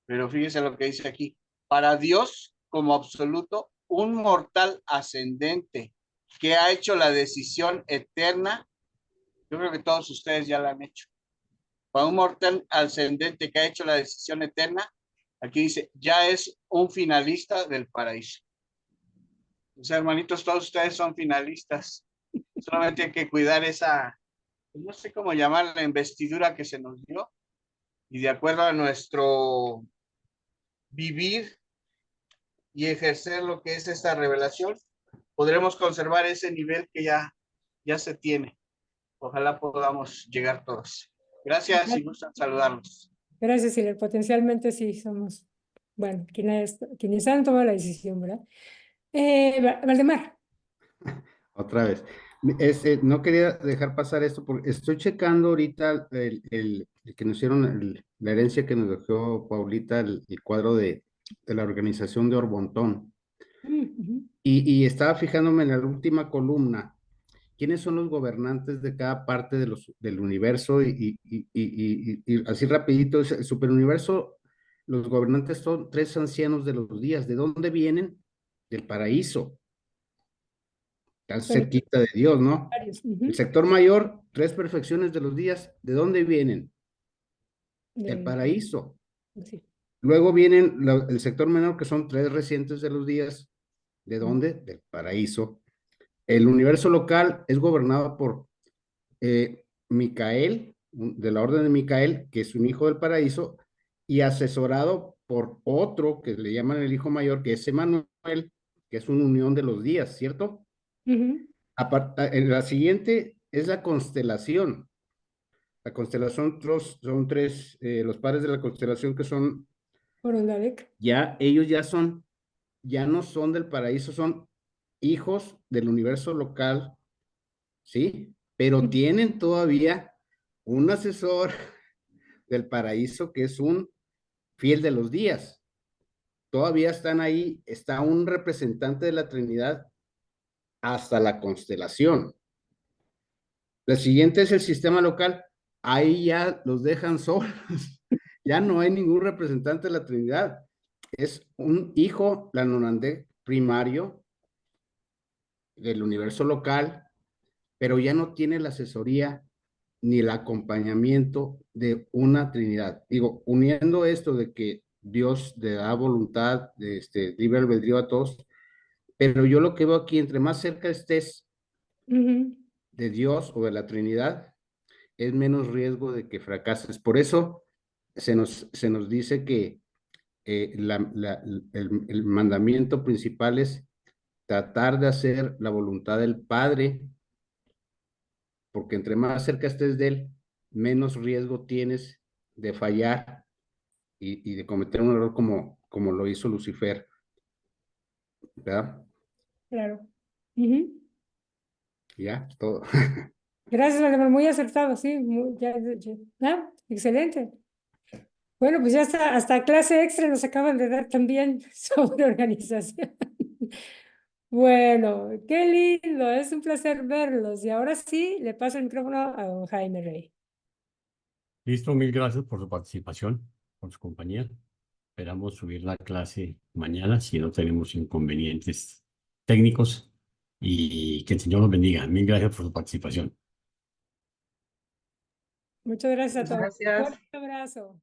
Pero fíjese lo que dice aquí. Para Dios, como absoluto, un mortal ascendente que ha hecho la decisión eterna, yo creo que todos ustedes ya la han hecho. Para un mortal ascendente que ha hecho la decisión eterna, aquí dice, ya es un finalista del paraíso. O sea, hermanitos, todos ustedes son finalistas. Solamente hay que cuidar esa, no sé cómo llamar, la investidura que se nos dio. Y de acuerdo a nuestro vivir y ejercer lo que es esta revelación, podremos conservar ese nivel que ya se tiene. Ojalá podamos llegar todos. Gracias y gustan saludarlos. Gracias, Silas. Potencialmente sí somos, bueno, quienes han tomado la decisión, ¿verdad? Valdemar. Otra vez. No quería dejar pasar esto porque estoy checando ahorita el que nos hicieron, la herencia que nos dejó Paulita, el cuadro de la organización de Orbontón. Y estaba fijándome en la última columna, quiénes son los gobernantes de cada parte del universo y así rapidito, el superuniverso, los gobernantes son 3 ancianos de los días. ¿De dónde vienen? Del paraíso. Tan cerquita de Dios, ¿no? El sector mayor, 3 perfecciones de los días, ¿de dónde vienen? Del paraíso. Sí. Luego vienen el sector menor, que son 3 recientes de los días, ¿de dónde? Del paraíso. El universo local es gobernado por Micael, de la orden de Micael, que es un hijo del paraíso, y asesorado por otro, que le llaman el hijo mayor, que es Emanuel, que es una unión de los días, ¿cierto? En la siguiente es la constelación. La constelación son 3, los padres de la constelación que son, ellos ya no son del paraíso, son hijos del universo local, ¿sí? Pero tienen todavía un asesor del paraíso que es un fiel de los días. Todavía están ahí, está un representante de la Trinidad hasta la constelación. La siguiente es el sistema local. Ahí ya los dejan solos. Ya no hay ningún representante de la Trinidad. Es un hijo, la Nonandé primario del universo local, pero ya no tiene la asesoría ni el acompañamiento de una Trinidad. Digo, uniendo esto de que Dios le da voluntad, libre albedrío a todos, pero yo lo que veo aquí, entre más cerca estés de Dios o de la Trinidad, es menos riesgo de que fracases. Por eso se nos dice que el mandamiento principal es tratar de hacer la voluntad del Padre, porque entre más cerca estés de Él, menos riesgo tienes de fallar y de cometer un error como lo hizo Lucifer. ¿Verdad? Claro. Ya, todo. Gracias, Valdemar, muy acertado, sí. Excelente. Bueno, pues ya hasta clase extra nos acaban de dar también sobre organización. Bueno, qué lindo, es un placer verlos. Y ahora sí, le paso el micrófono a don Jaime Rey. Listo, mil gracias por su participación, por su compañía. Esperamos subir la clase mañana si no tenemos inconvenientes técnicos y que el Señor los bendiga. Mil gracias por su participación. Muchas gracias a todos. Gracias. Fuerte abrazo.